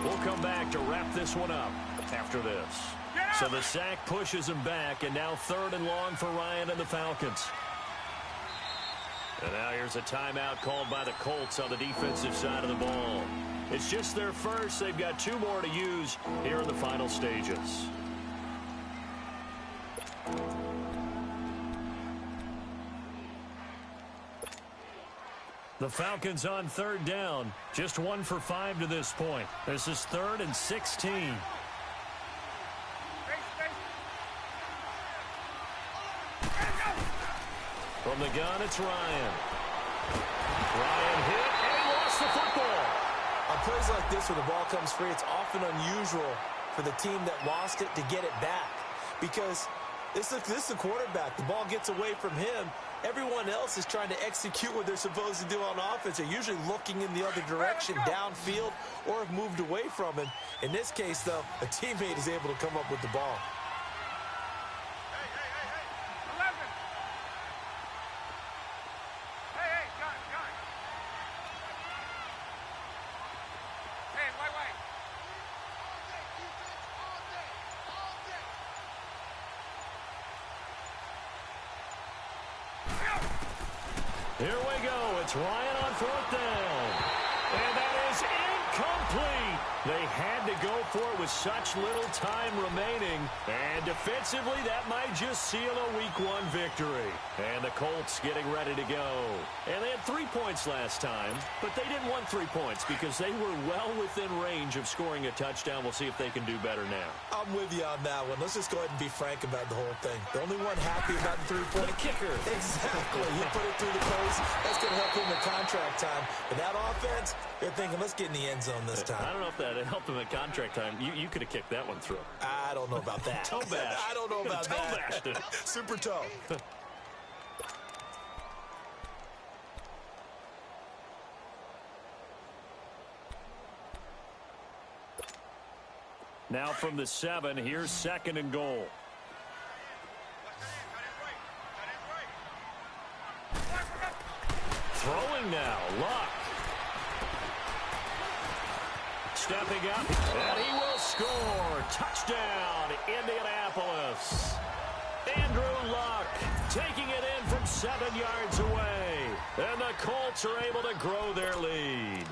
We'll come back to wrap this one up after this. So the sack pushes him back, and now 3rd and long for Ryan and the Falcons. And now here's a timeout called by the Colts on the defensive side of the ball. It's just their first. They've got 2 more to use here in the final stages. The Falcons on 3rd down. Just 1 for 5 to this point. This is 3rd and 16. From the gun, it's Ryan. Ryan hit, and he lost the football. On plays like this where the ball comes free, it's often unusual for the team that lost it to get it back, because this is the quarterback. The ball gets away from him. Everyone else is trying to execute what they're supposed to do on offense. They're usually looking in the other direction, downfield, or have moved away from him. In this case, though, a teammate is able to come up with the ball. Here we go. It's Ryan on 4th down. And that is incomplete. They had to go for it with such little time remaining. And defensively, that might just seal a Week 1 victory. And the Colts getting ready to go. And they had 3 points last time, but they didn't want 3 points because they were well within range of scoring a touchdown. We'll see if they can do better now. I'm with you on that one. Let's just go ahead and be frank about the whole thing. The only one happy about the 3-point kicker. Exactly. You put it through the post. That's going to help him in contract time. But that offense, they're thinking, let's get in the end zone this time. I don't know if that to help him at contract time. You could have kicked that one through. I don't know about that. Toe bash. I don't know about that. Toe Super toe. Now from the 7, here's 2nd and goal. Throwing now, Luck. Stepping up, and he will score. Touchdown, Indianapolis. Andrew Luck taking it in from 7 yards away. And the Colts are able to grow their lead.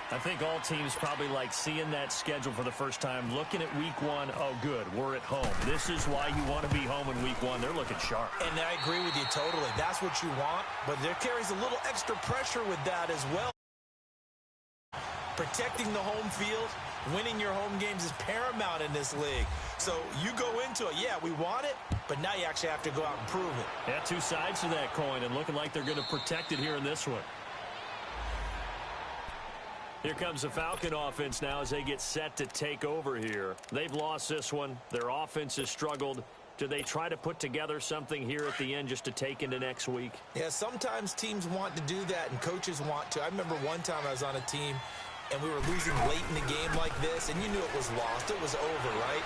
I think all teams probably like seeing that schedule for the first time, looking at week 1. Oh, good, we're at home. This is why you want to be home in week 1. They're looking sharp. And I agree with you totally. That's what you want, but there carries a little extra pressure with that as well. Protecting the home field, winning your home games is paramount in this league. So you go into it, yeah, we want it, but now you actually have to go out and prove it. Yeah, 2 sides to that coin, and looking like they're going to protect it here in this one. Here comes the Falcon offense now as they get set to take over here. They've lost this one. Their offense has struggled. Do they try to put together something here at the end just to take into next week? Yeah, sometimes teams want to do that and coaches want to. I remember one time I was on a team and we were losing late in the game like this, and you knew it was lost. It was over, right?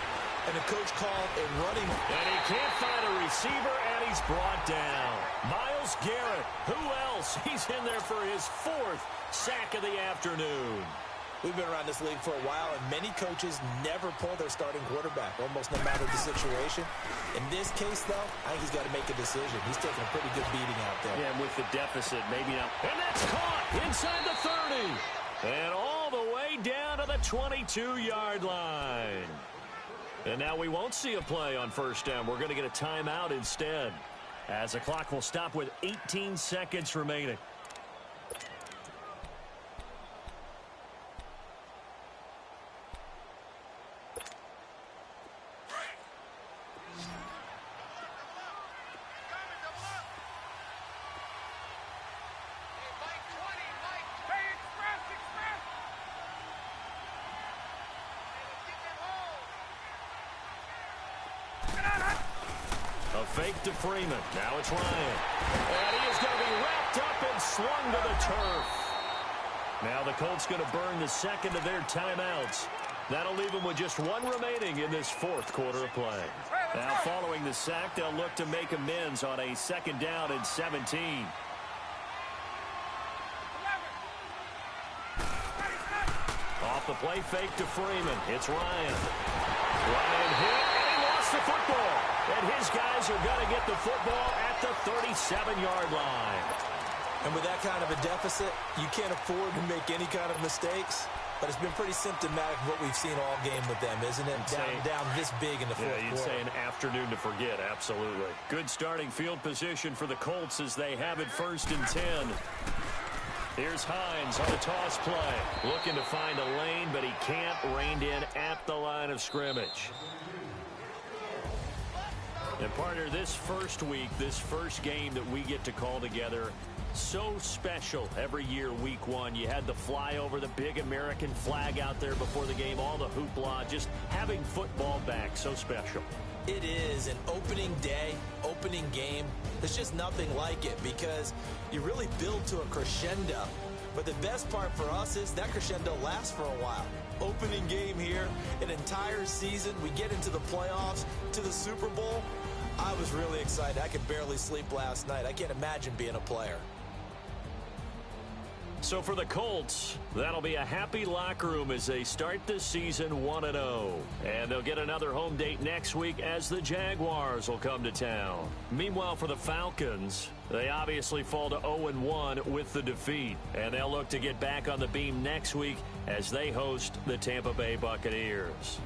And the coach called a running. And he can't find a receiver, and he's brought down. Myles Garrett, who else? He's in there for his 4th sack of the afternoon. We've been around this league for a while, and many coaches never pull their starting quarterback, almost no matter the situation. In this case, though, I think he's got to make a decision. He's taking a pretty good beating out there. Yeah, with the deficit, maybe not. And that's caught inside the 30. And all the way down to the 22-yard line. And now we won't see a play on 1st down. We're going to get a timeout instead, as the clock will stop with 18 seconds remaining. Fake to Freeman. Now it's Ryan. And he is going to be wrapped up and slung to the turf. Now the Colts going to burn the 2nd of their timeouts. That'll leave them with just 1 remaining in this 4th quarter of play. Now following the sack, they'll look to make amends on a 2nd down and 17. Off the play fake to Freeman. It's Ryan. Ryan hit, and he lost the football. And his guys are going to get the football at the 37-yard line. And with that kind of a deficit, you can't afford to make any kind of mistakes. But it's been pretty symptomatic of what we've seen all game with them, isn't it? Down this big in the 4th quarter. Yeah, you'd say an afternoon to forget, absolutely. Good starting field position for the Colts as they have it 1st and 10. Here's Hines on the toss play. Looking to find a lane, but he can't. Reined in at the line of scrimmage. And partner, this first week, this first game that we get to call together, so special every year, week 1. You had the flyover, the big American flag out there before the game, all the hoopla, just having football back, so special. It is an opening day, opening game. There's just nothing like it because you really build to a crescendo. But the best part for us is that crescendo lasts for a while. Opening game here, an entire season. We get into the playoffs, to the Super Bowl. I was really excited. I could barely sleep last night. I can't imagine being a player. So for the Colts, that'll be a happy locker room as they start this season 1-0. And they'll get another home date next week as the Jaguars will come to town. Meanwhile, for the Falcons, they obviously fall to 0-1 with the defeat. And they'll look to get back on the beam next week as they host the Tampa Bay Buccaneers.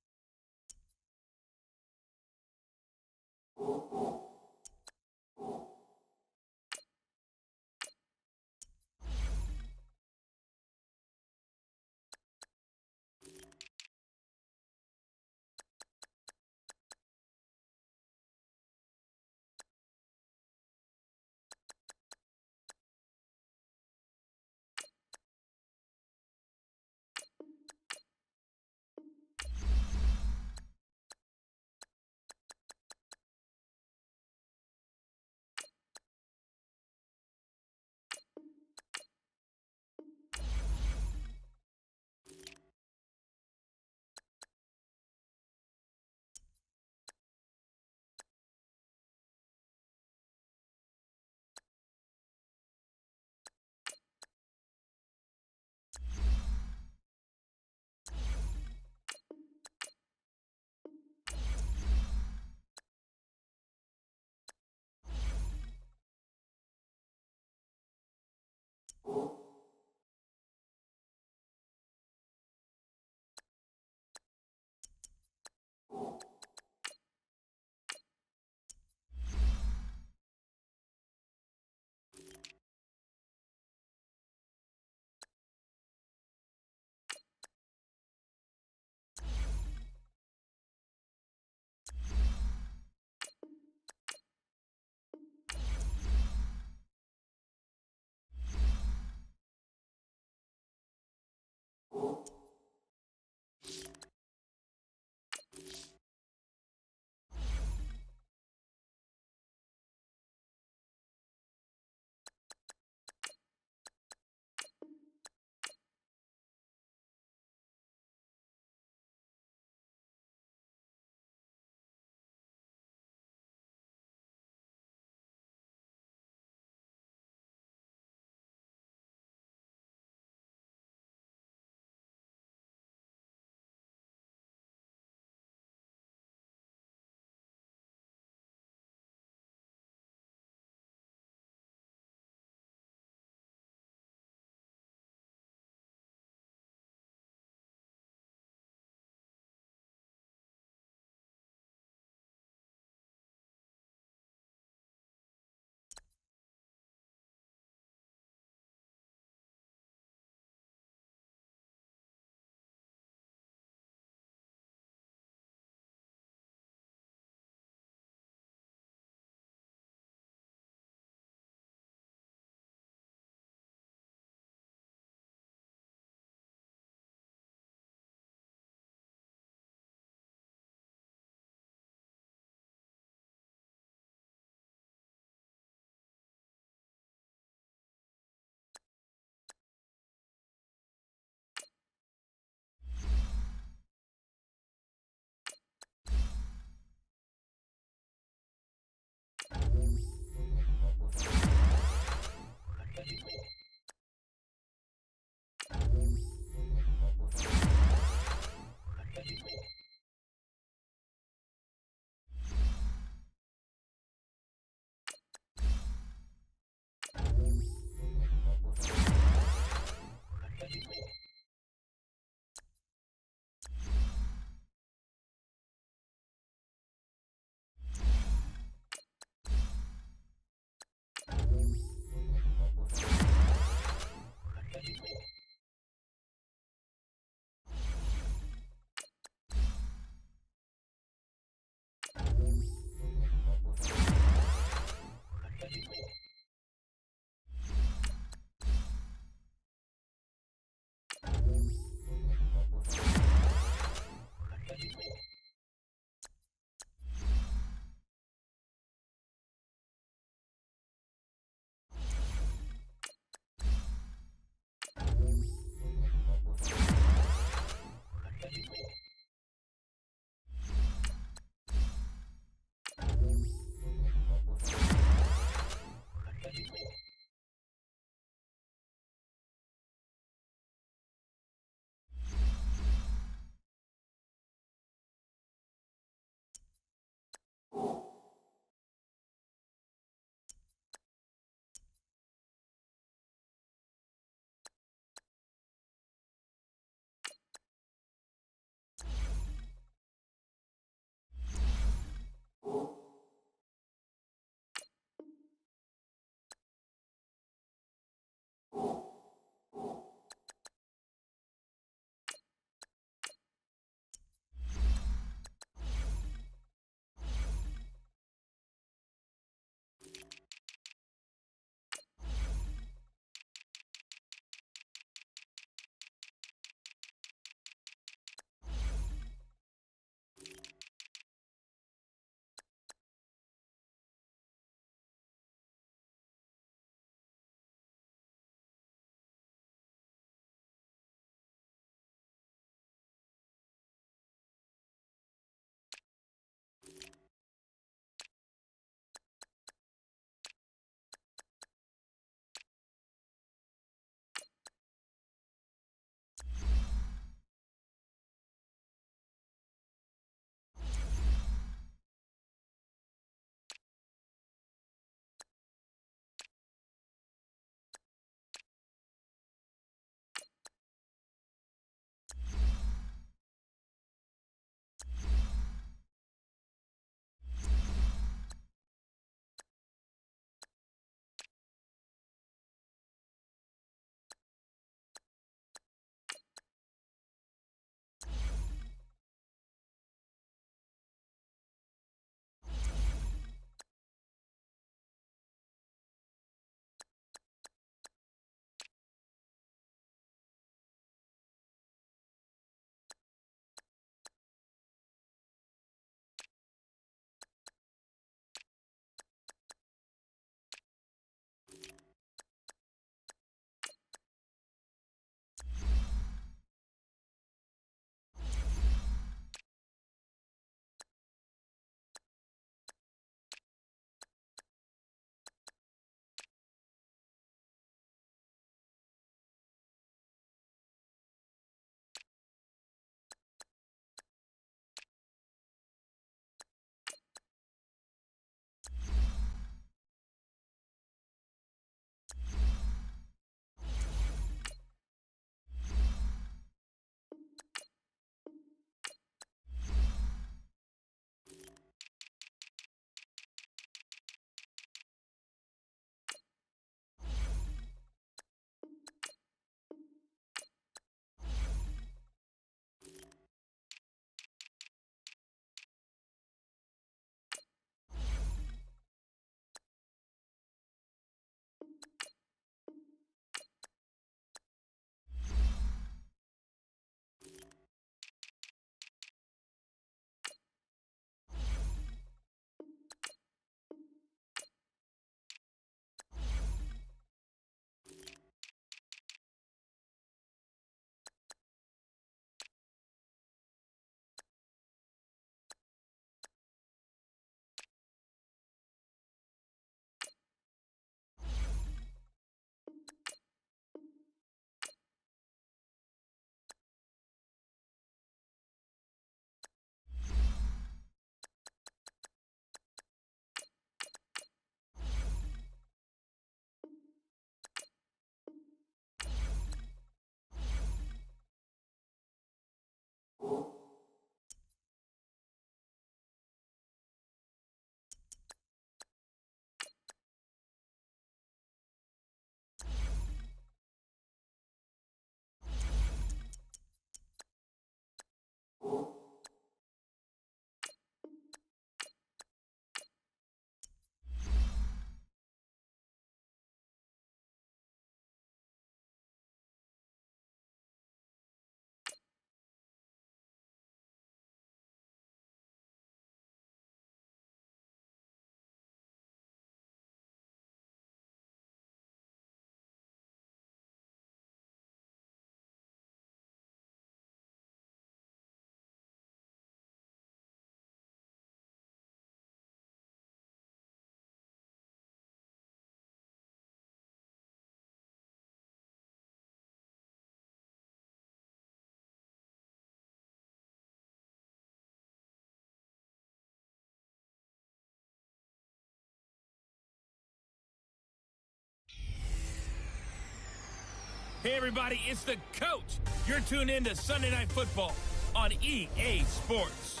Hey, everybody, it's the coach. You're tuned in to Sunday Night Football on EA Sports.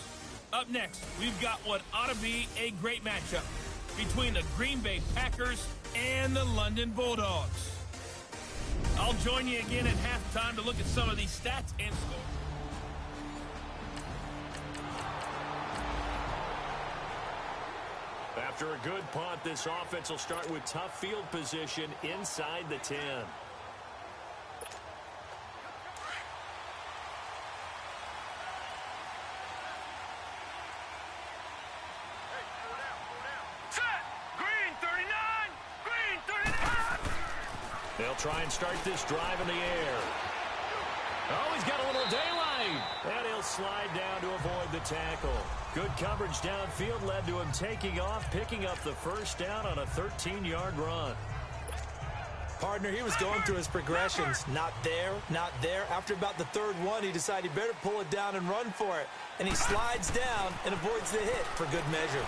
Up next, we've got what ought to be a great matchup between the Green Bay Packers and the London Bulldogs. I'll join you again at halftime to look at some of these stats and scores. After a good punt, this offense will start with tough field position inside the 10. They'll try and start this drive in the air. Oh, he's got a little daylight. And he'll slide down to avoid the tackle. Good coverage downfield led to him taking off, picking up the first down on a 13-yard run. Partner, he was going through his progressions. Not there, not there. After about the third one, he decided he better pull it down and run for it. And he slides down and avoids the hit for good measure.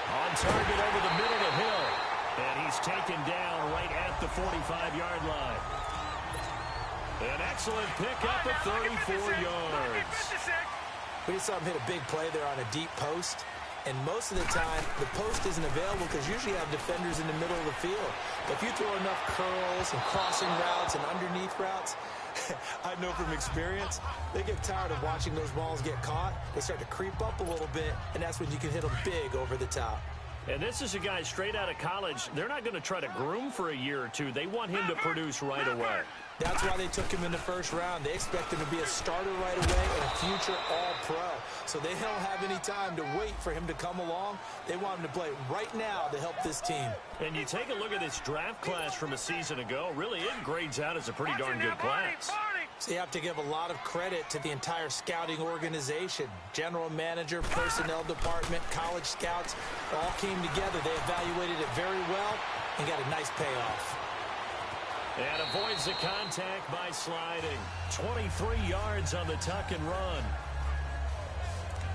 On target over the middle to Hill. And he's taken down right at the 45-yard line. An excellent pickup of 34 yards. We just saw him hit a big play there on a deep post. And most of the time, the post isn't available because usually you have defenders in the middle of the field. But if you throw enough curls and crossing routes and underneath routes, I know from experience, they get tired of watching those balls get caught. They start to creep up a little bit, and that's when you can hit them big over the top. And this is a guy straight out of college. They're not going to try to groom for a year or two. They want him to produce right away. That's why they took him in the first round. They expect him to be a starter right away and a future all-pro. So they don't have any time to wait for him to come along. They want him to play right now to help this team. And you take a look at this draft class from a season ago. Really, it grades out as a pretty darn good class. So you have to give a lot of credit to the entire scouting organization. General manager, personnel department, college scouts all came together. They evaluated it very well and got a nice payoff. And avoids the contact by sliding. 23 yards on the tuck and run.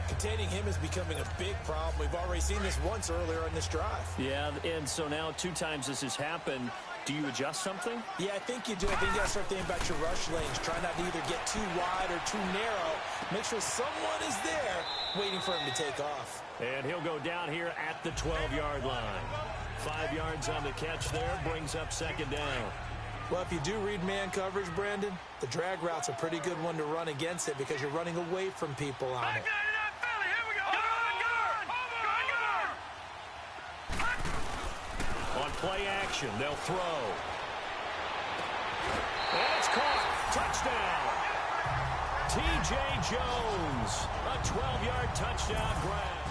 Containing him is becoming a big problem. We've already seen this once earlier in this drive. Yeah, and so now 2 times this has happened. Do you adjust something? Yeah, I think you do. I think you got to start thinking about your rush lanes. Try not to either get too wide or too narrow. Make sure someone is there waiting for him to take off. And he'll go down here at the 12-yard line. 5 yards on the catch there, brings up second down. Well, if you do read man coverage, Brandon, the drag route's a pretty good one to run against it because you're running away from people on it. On play action, they'll throw. And it's caught. Touchdown. T.J. Jones. A 12-yard touchdown grab.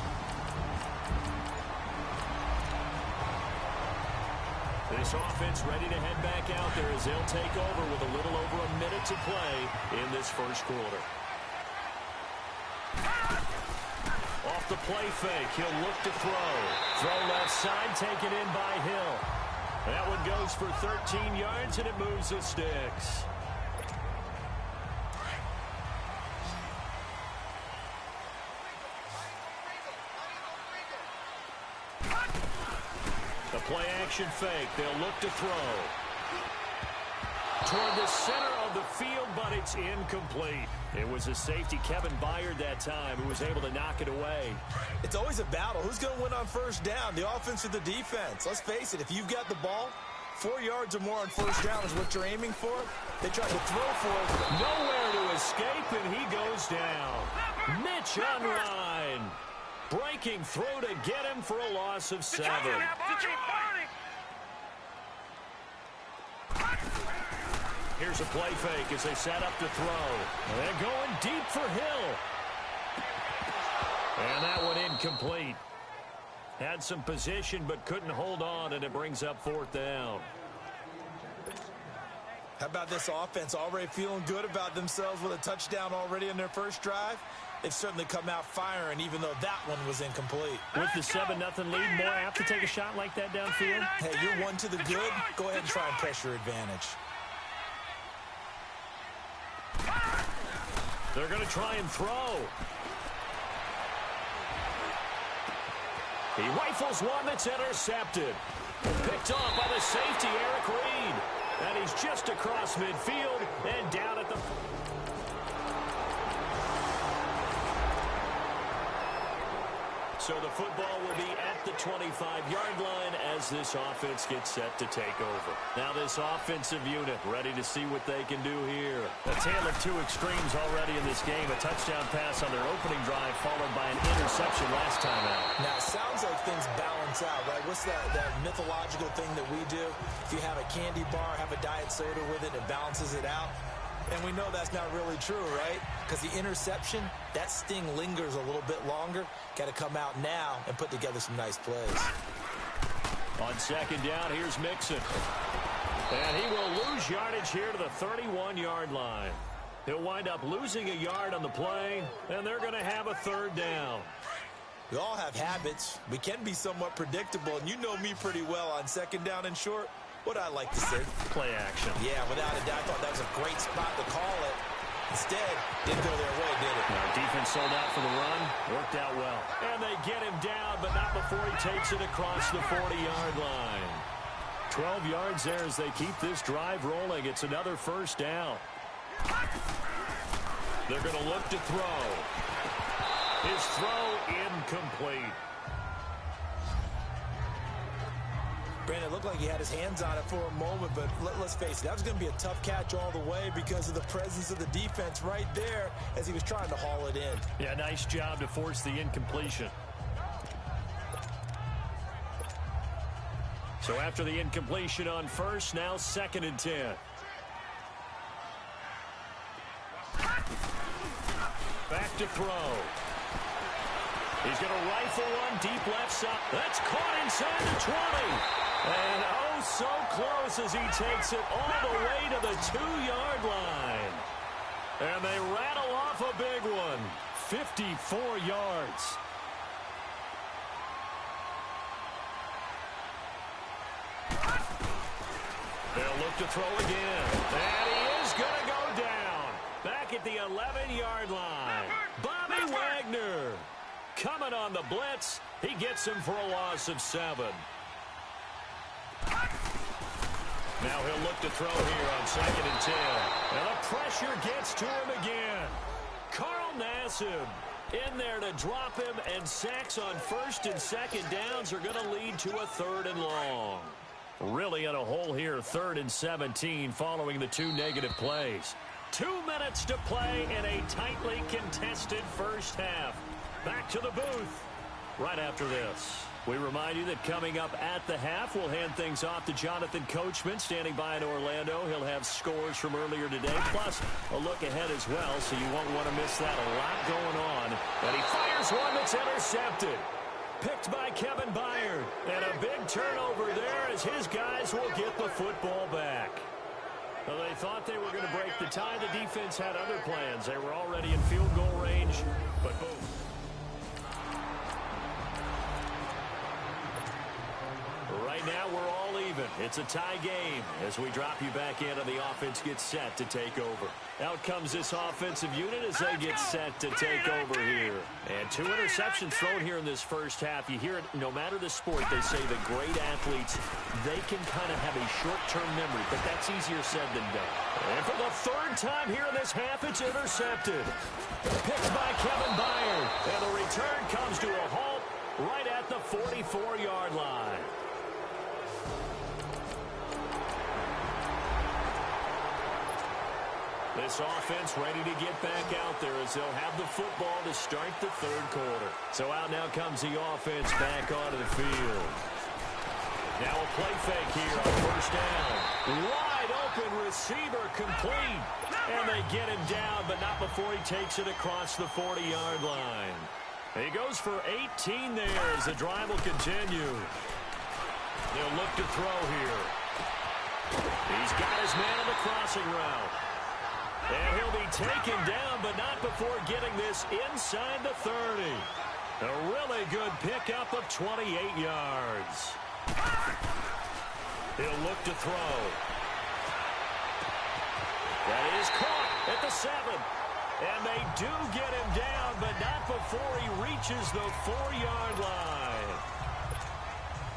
This offense ready to head back out there as they'll take over with a little over a minute to play in this first quarter. Off the play fake, he'll look to throw. Throw left side, taken in by Hill. That one goes for 13 yards, and it moves the sticks. The play action fake, they'll look to throw. Toward the center of the field, but it's incomplete. It was a safety, Kevin Byard, that time, who was able to knock it away. It's always a battle. Who's going to win on first down, the offense or the defense? Let's face it, if you've got the ball, 4 yards or more on first down is what you're aiming for. They tried to throw for it. Nowhere to escape, and he goes down. Mitch Unrein. Breaking through to get him for a loss of 7. Here's a play fake as they set up to throw. They're going deep for Hill. And that one incomplete. Had some position but couldn't hold on, and it brings up 4th down. How about this offense already feeling good about themselves with a touchdown already in their first drive? They've certainly come out firing, even though that one was incomplete. With the 7-0 lead, more apt to take a shot like that downfield? Hey, you're one to the good. Go ahead and try and press your advantage. They're going to try and throw. He rifles one that's intercepted. Picked off by the safety, Eric Reed. And he's just across midfield and down at the... So the football will be at the 25-yard line as this offense gets set to take over. Now this offensive unit ready to see what they can do here. A tale of two extremes already in this game. A touchdown pass on their opening drive followed by an interception last time out. Now, it sounds like things balance out, right? What's that mythological thing that we do? If you have a candy bar, have a diet soda with it, it balances it out. And we know that's not really true, right? Because the interception, that sting lingers a little bit longer. Got to come out now and put together some nice plays. On second down, here's Mixon. And he will lose yardage here to the 31-yard line. He'll wind up losing a yard on the play, and they're going to have a third down. We all have habits. We can be somewhat predictable, and you know me pretty well on second down and short. What I like to say? Play action. Yeah, without a doubt, I thought that was a great spot to call it. Instead, didn't go their way, did it? Now, defense sold out for the run. Worked out well. And they get him down, but not before he takes it across the 40-yard line. 12 yards there as they keep this drive rolling. It's another first down. They're going to look to throw. His throw incomplete. Brandon, it looked like he had his hands on it for a moment, but let's face it, that was going to be a tough catch all the way because of the presence of the defense right there as he was trying to haul it in. Yeah, nice job to force the incompletion. So after the incompletion on first, now second and 10. Back to throw. He's going to rifle one deep left side. That's caught inside the 20. And oh, so close as he takes it all the way to the 2-yard line. And they rattle off a big one. 54 yards. They'll look to throw again. And he is going to go down. Back at the 11-yard line. Bobby Wagner coming on the blitz. He gets him for a loss of 7. Now he'll look to throw here on second and 10. And the pressure gets to him again. Carl Nassib in there to drop him, and sacks on first and second downs are going to lead to a third and long. Really in a hole here, 3rd and 17 following the 2 negative plays. 2 minutes to play in a tightly contested first half. Back to the booth right after this. We remind you that coming up at the half, we'll hand things off to Jonathan Coachman, standing by in Orlando. He'll have scores from earlier today, plus a look ahead as well, so you won't want to miss that. A lot going on. And he fires one that's intercepted. Picked by Kevin Byard. And a big turnover there as his guys will get the football back. Well, they thought they were going to break the tie. The defense had other plans. They were already in field goal range, but boom. Right now, we're all even. It's a tie game as we drop you back in and the offense gets set to take over. Out comes this offensive unit as they get set to take over here. And 2 interceptions thrown here in this first half. You hear it, no matter the sport, they say the great athletes, they can kind of have a short-term memory, but that's easier said than done. And for the 3rd time here in this half, it's intercepted. Picked by Kevin Byard. And the return comes to a halt right at the 44-yard line. This offense ready to get back out there as they'll have the football to start the 3rd quarter. So out now comes the offense back onto the field. Now a play fake here on first down. Wide open receiver complete. And they get him down, but not before he takes it across the 40-yard line. He goes for 18 there as the drive will continue. They'll look to throw here. He's got his man on the crossing route. And he'll be taken down, but not before getting this inside the 30. A really good pickup of 28 yards. He'll look to throw. That is caught at the 7. And they do get him down, but not before he reaches the 4-yard line.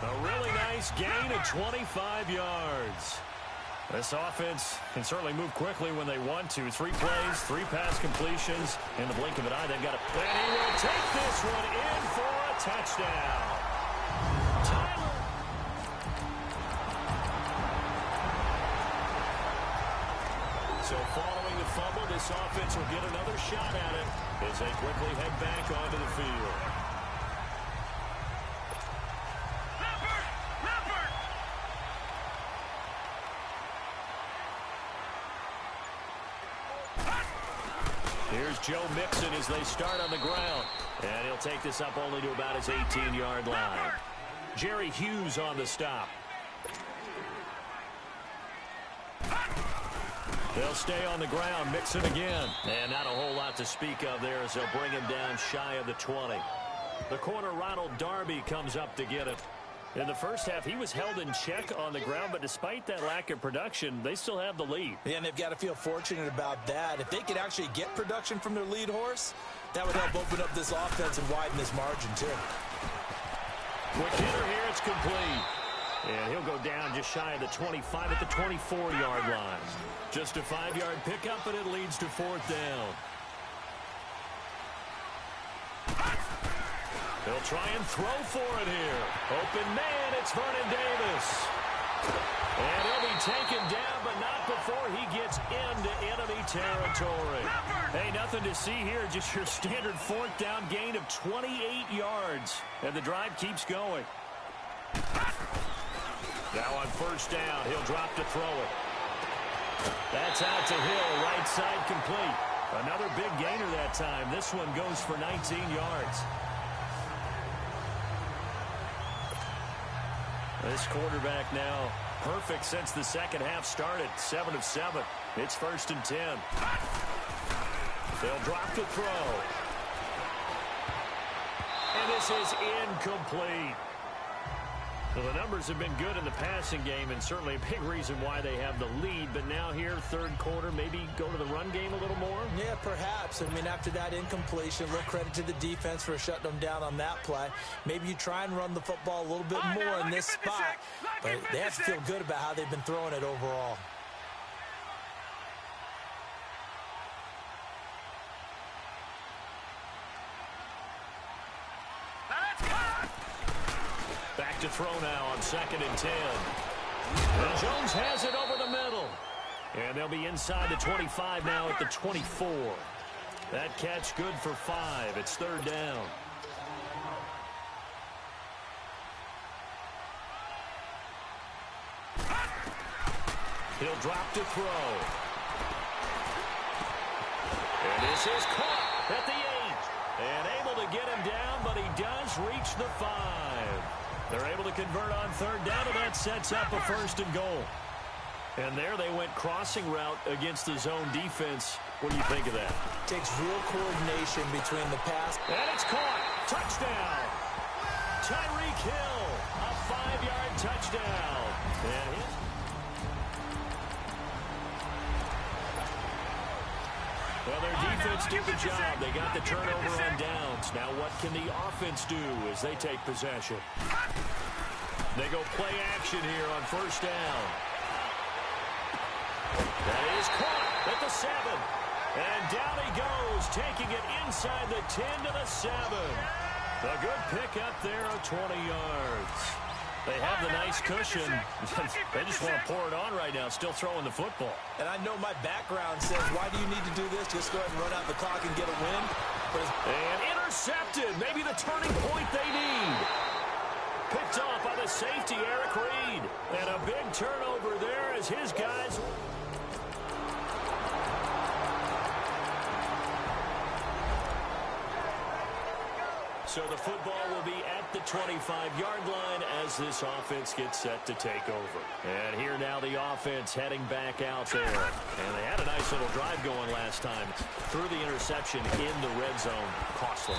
A really nice gain of 25 yards. This offense can certainly move quickly when they want to. 3 plays, 3 pass completions. In the blink of an eye, they've got it. And he will take this one in for a touchdown. Tyler. So following the fumble, this offense will get another shot at it as they quickly head back onto the field. Here's Joe Mixon as they start on the ground. And he'll take this up only to about his 18-yard line. Jerry Hughes on the stop. They'll stay on the ground. Mixon again. And not a whole lot to speak of there as they'll bring him down shy of the 20. The corner, Ronald Darby, comes up to get it. In the first half, he was held in check on the ground, but despite that lack of production, they still have the lead. Yeah, and they've got to feel fortunate about that. If they could actually get production from their lead horse, that would help open up this offense and widen this margin, too. Quick hitter here, it's complete. And he'll go down just shy of the 25 at the 24-yard line. Just a 5-yard pickup, and it leads to 4th down. He'll try and throw for it here. Open man, it's Vernon Davis. And he'll be taken down, but not before he gets into enemy territory. Hey, nothing to see here, just your standard 4th down gain of 28 yards. And the drive keeps going. Now on 1st down, he'll drop to throw it. That's out to Hill, right side complete. Another big gainer that time. This one goes for 19 yards. This quarterback now perfect since the second half started. 7 of 7. It's 1st and 10. They'll drop to throw. And this is incomplete. Well, the numbers have been good in the passing game, and certainly a big reason why they have the lead. But now here, 3rd quarter, maybe go to the run game a little more? Yeah, perhaps. I mean, after that incompletion, a little credit to the defense for shutting them down on that play. Maybe you try and run the football a little bit more in this spot. But they have to feel good about how they've been throwing it overall. Back to throw now on 2nd and 10. And Jones has it over the middle. And they'll be inside the 25 now at the 24. That catch good for 5. It's 3rd down. He'll drop to throw. And this is caught at the 8. And able to get him down, but he does reach the 5. They're able to convert on 3rd down, and that sets up a 1st and goal. And there they went crossing route against the zone defense. What do you think of that? Takes real coordination between the pass. And it's caught. Touchdown. Tyreek Hill, a 5-yard touchdown. And well, their defense did the job. They got the turnover on downs. Now what can the offense do as they take possession? They go play action here on 1st down. That is caught at the 7. And down he goes, taking it inside the 10 to the 7. A good pickup there of 20 yards. They have the nice cushion. They just want to pour it on right now, still throwing the football. And I know my background says, why do you need to do this? Just go ahead and run out the clock and get a win. And intercepted. Maybe the turning point they need. Picked off by the safety, Eric Reed. And a big turnover there as his guys... So the football will be at the 25-yard line as this offense gets set to take over. And here now the offense heading back out there. And they had a nice little drive going last time. Threw the interception in the red zone. Costly.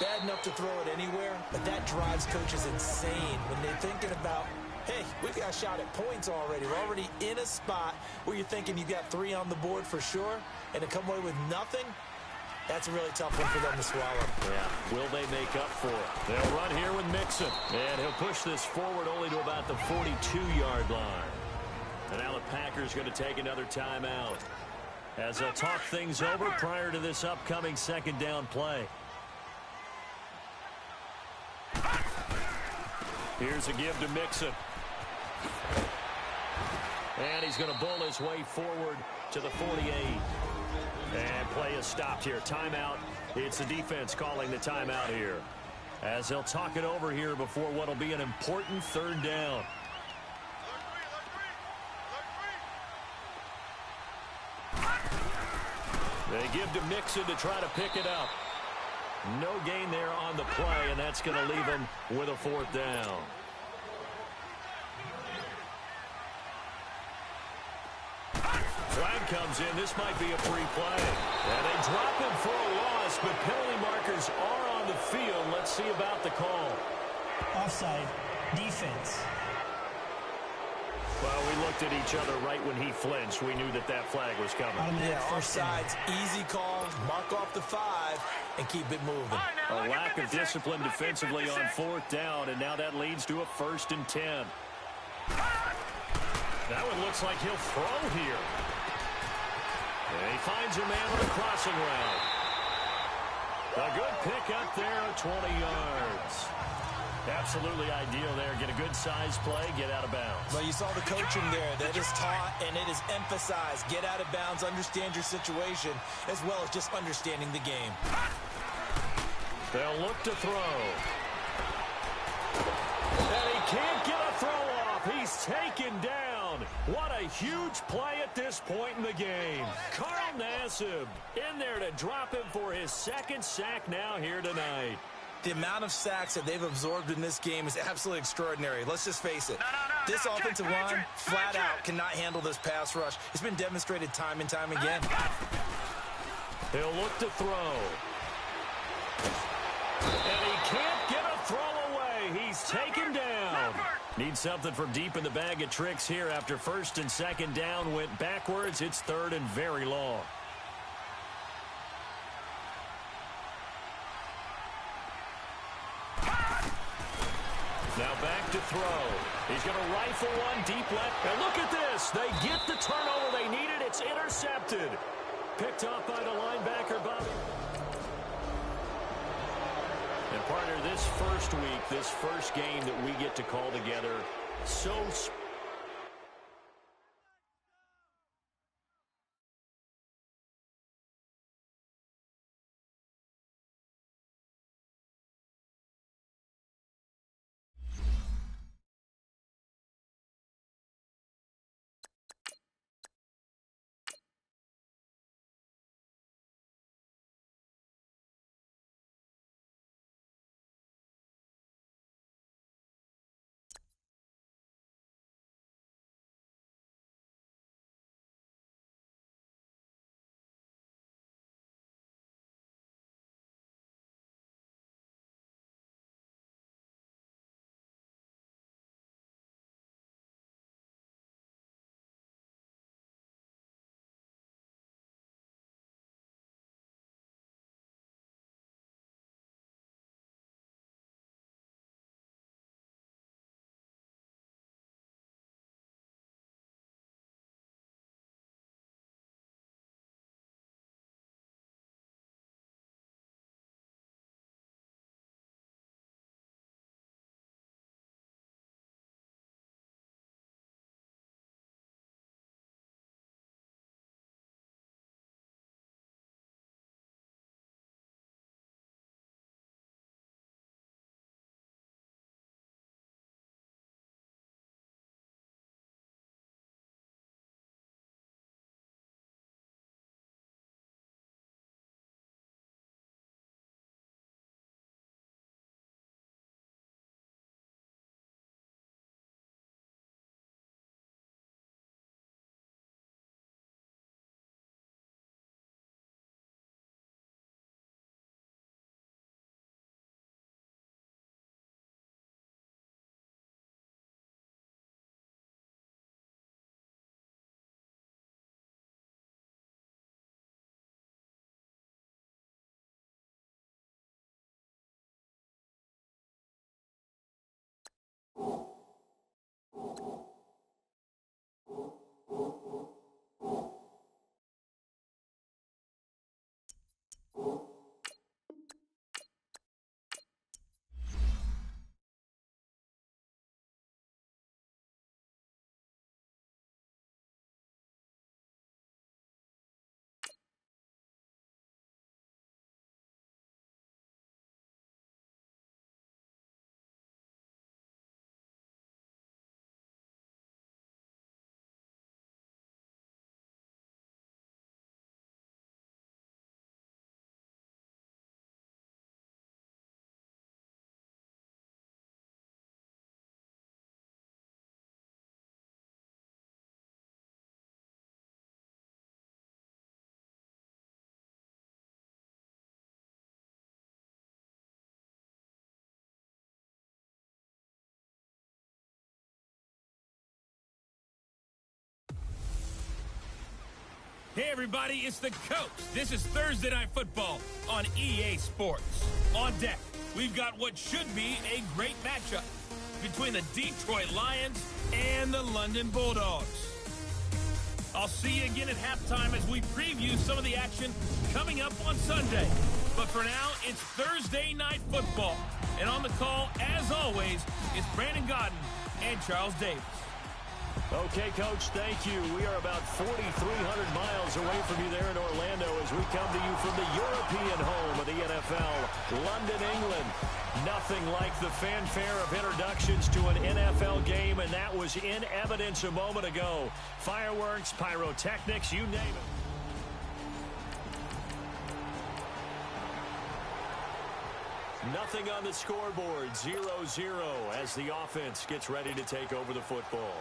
Bad enough to throw it anywhere, but that drives coaches insane when they're thinking about, hey, we've got a shot at points already. We're already in a spot where you're thinking you've got 3 on the board for sure, and to come away with nothing, that's a really tough one for them to swallow. Yeah, will they make up for it? They'll run here with Mixon, and he'll push this forward only to about the 42-yard line. And now the Packers going to take another timeout as they'll talk things over prior to this upcoming second down play. Here's a give to Mixon. And he's going to bull his way forward to the 48. And play is stopped here. Timeout. It's the defense calling the timeout here, as they'll talk it over here before what will be an important third down. They give to Mixon to try to pick it up. No gain there on the play, and that's going to leave him with a fourth down. Flag comes in. This might be a free play. And they drop him for a loss, but penalty markers are on the field. Let's see about the call. Offside. Defense. Well, we looked at each other right when he flinched. We knew that that flag was coming. Yeah, offsides, easy call, mark off the 5, and keep it moving. A lack of discipline defensively on fourth down, and now that leads to a 1st and 10. That one looks like he'll throw here. And he finds a man on the crossing route. A good pick up there at 20 yards. Absolutely ideal there. Get a good size play, get out of bounds. Well, you saw the coaching there. That is taught and it is emphasized. Get out of bounds, understand your situation, as well as just understanding the game. They'll look to throw. And he can't get a throw off. He's taken down. What a huge play at this point in the game. Carl Nassib in there to drop him for his 2nd sack now here tonight. The amount of sacks that they've absorbed in this game is absolutely extraordinary. Let's just face it. This offensive line, flat out, cannot handle this pass rush. It's been demonstrated time and time again. He'll look to throw. And he can't get a throw away. He's taken down. Needs something from deep in the bag of tricks here after 1st and 2nd down went backwards. It's 3rd and very long. Now back to throw. He's going to rifle one deep left. And look at this. They get the turnover they needed. It's intercepted. Picked off by the linebacker, Bobby. And partner, this first week, this first game that we get to call together, so Hey, everybody, it's the coach. This is Thursday Night Football on EA Sports. On deck, we've got what should be a great matchup between the Detroit Lions and the London Bulldogs. I'll see you again at halftime as we preview some of the action coming up on Sunday. But for now, it's Thursday Night Football. And on the call, as always, is Brandon Godden and Charles Davis. Okay, Coach, thank you. We are about 4,300 miles away from you there in Orlando as we come to you from the European home of the NFL, London, England. Nothing like the fanfare of introductions to an NFL game, and that was in evidence a moment ago. Fireworks, pyrotechnics, you name it. Nothing on the scoreboard, 0-0 as the offense gets ready to take over the football.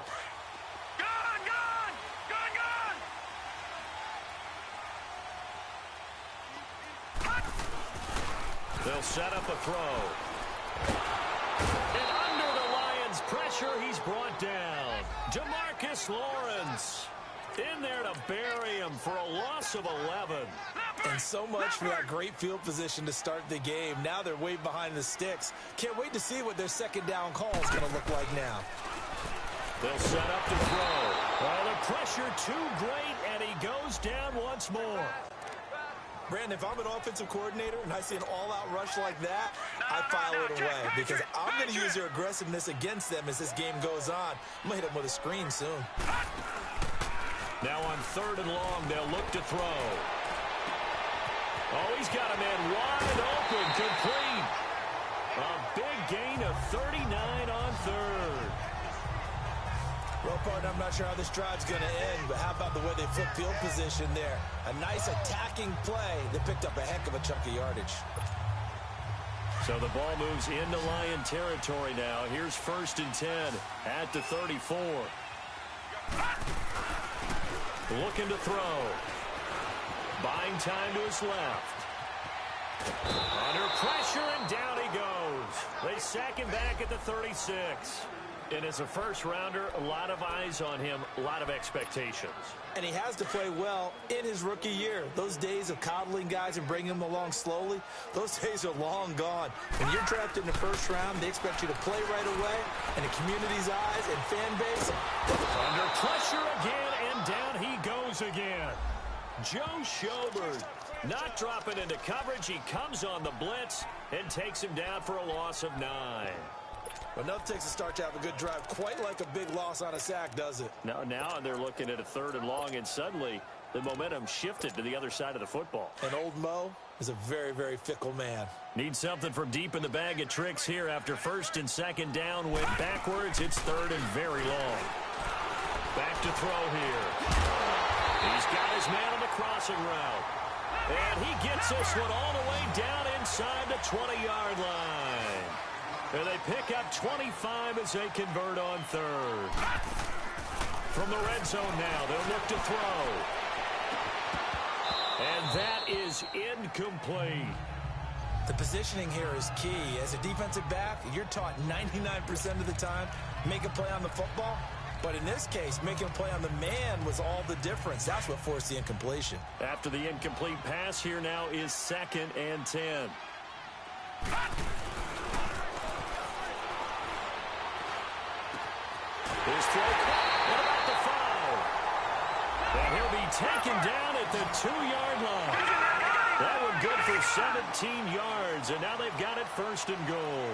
They'll set up a throw. And under the Lions' pressure, he's brought down. Demarcus Lawrence in there to bury him for a loss of 11. And so much for that great field position to start the game. Now they're way behind the sticks. Can't wait to see what their second down call is going to look like now. They'll set up to throw. Well, the pressure too great, and he goes down once more. Brandon, if I'm an offensive coordinator and I see an all-out rush like that, I file it away because I'm going to use their aggressiveness against them as this game goes on. I'm going to hit them with a screen soon. Now on 3rd and long, they'll look to throw. Oh, he's got a man wide open, complete. A big gain of 39 on 3rd. Well, partner, I'm not sure how this drive's going to end, but how about the way they flip field position there? A nice attacking play that picked up a heck of a chunk of yardage. So the ball moves into Lion territory now. Here's 1st and 10 at the 34. Looking to throw. Buying time to his left. Under pressure, and down he goes. They sack him back at the 36. And as a first-rounder, a lot of eyes on him, a lot of expectations. And he has to play well in his rookie year. Those days of coddling guys and bringing them along slowly, those days are long gone. When you're drafted in the first round, they expect you to play right away. And the community's eyes and fan base. Under pressure again, and down he goes again. Joe Schobert not dropping into coverage. He comes on the blitz and takes him down for a loss of 9. Well, enough takes a start to have a good drive. Quite like a big loss on a sack, does it? Now they're looking at a 3rd and long, and suddenly the momentum shifted to the other side of the football. And old Mo is a very, very fickle man. Need something from deep in the bag of tricks here after 1st and 2nd down. Went backwards. It's 3rd and very long. Back to throw here. He's got his man on the crossing route. And he gets this one all the way down inside the 20-yard line. And they pick up 25 as they convert on 3rd. From the red zone now, they'll look to throw. And that is incomplete. The positioning here is key. As a defensive back, you're taught 99% of the time, make a play on the football. But in this case, making a play on the man was all the difference. That's what forced the incompletion. After the incomplete pass, here now is 2nd and 10. His throw caught. What about the foul? And he'll be taken down at the 2-yard line. That one good for 17 yards, and now they've got it 1st and goal.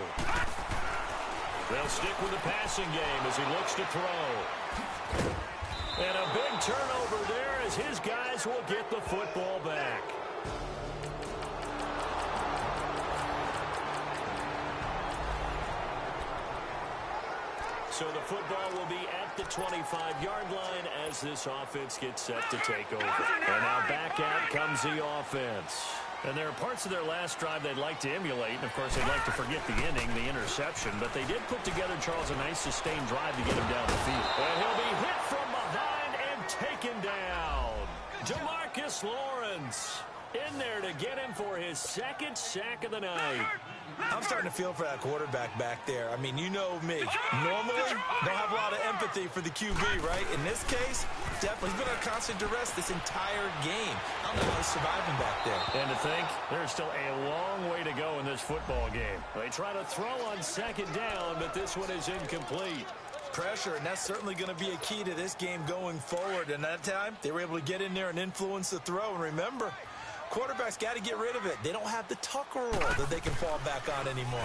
They'll stick with the passing game as he looks to throw. And a big turnover there as his guys will get the football back. So the football will be at the 25-yard line as this offense gets set to take over. And now back out comes the offense. And there are parts of their last drive they'd like to emulate. And, of course, they'd like to forget the inning, the interception. But they did put together, Charles, a nice sustained drive to get him down the field. And he'll be hit from behind and taken down. Demarcus Lawrence. In there to get him for his second sack of the night. I'm starting to feel for that quarterback back there. I mean, you know me. Normally, don't have a lot of empathy for the QB, right? In this case, definitely. He's been under constant duress this entire game. I don't know how he's surviving back there. And to think, there's still a long way to go in this football game. They try to throw on second down, but this one is incomplete. Pressure, and that's certainly going to be a key to this game going forward. And that time, they were able to get in there and influence the throw. And remember, quarterbacks got to get rid of it. They don't have the Tucker roll that they can fall back on anymore.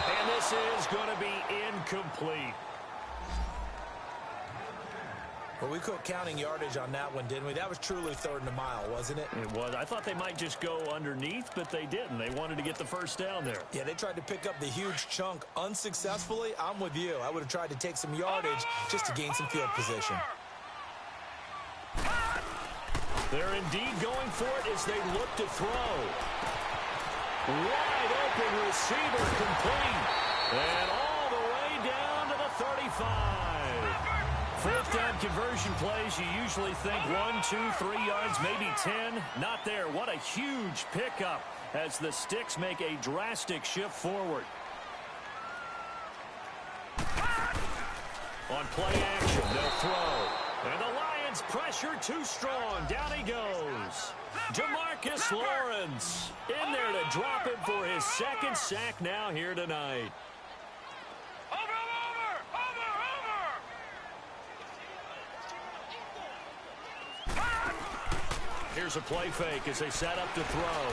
And this is going to be incomplete. Well, we quit counting yardage on that one, didn't we? That was truly 3rd and a mile, wasn't it? It was. I thought they might just go underneath, but they didn't. They wanted to get the first down there. Yeah, they tried to pick up the huge chunk unsuccessfully. I'm with you. I would have tried to take some yardage just to gain some field position. They're indeed going for it as they look to throw. Wide open receiver complete. And all the way down to the 35. 4th down conversion plays, you usually think 1, 2, 3 yards, maybe 10. Not there. What a huge pickup as the Sticks make a drastic shift forward. On play action, they'll throw. And the Lions pressure too strong. Down he goes. Demarcus Lawrence in there to drop him for his second sack now here tonight. Here's a play fake as they set up to throw.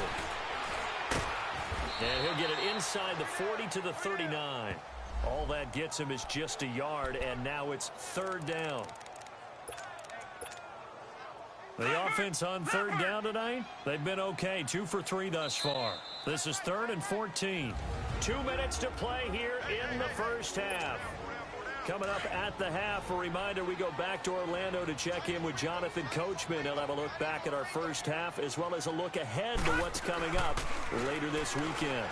And he'll get it inside the 40 to the 39. All that gets him is just a yard, and now it's 3rd down. The offense on 3rd down tonight, they've been okay. 2 for 3 thus far. This is 3rd and 14. 2 minutes to play here in the first half. Coming up at the half, a reminder, we go back to Orlando to check in with Jonathan Coachman. He'll have a look back at our first half as well as a look ahead to what's coming up later this weekend.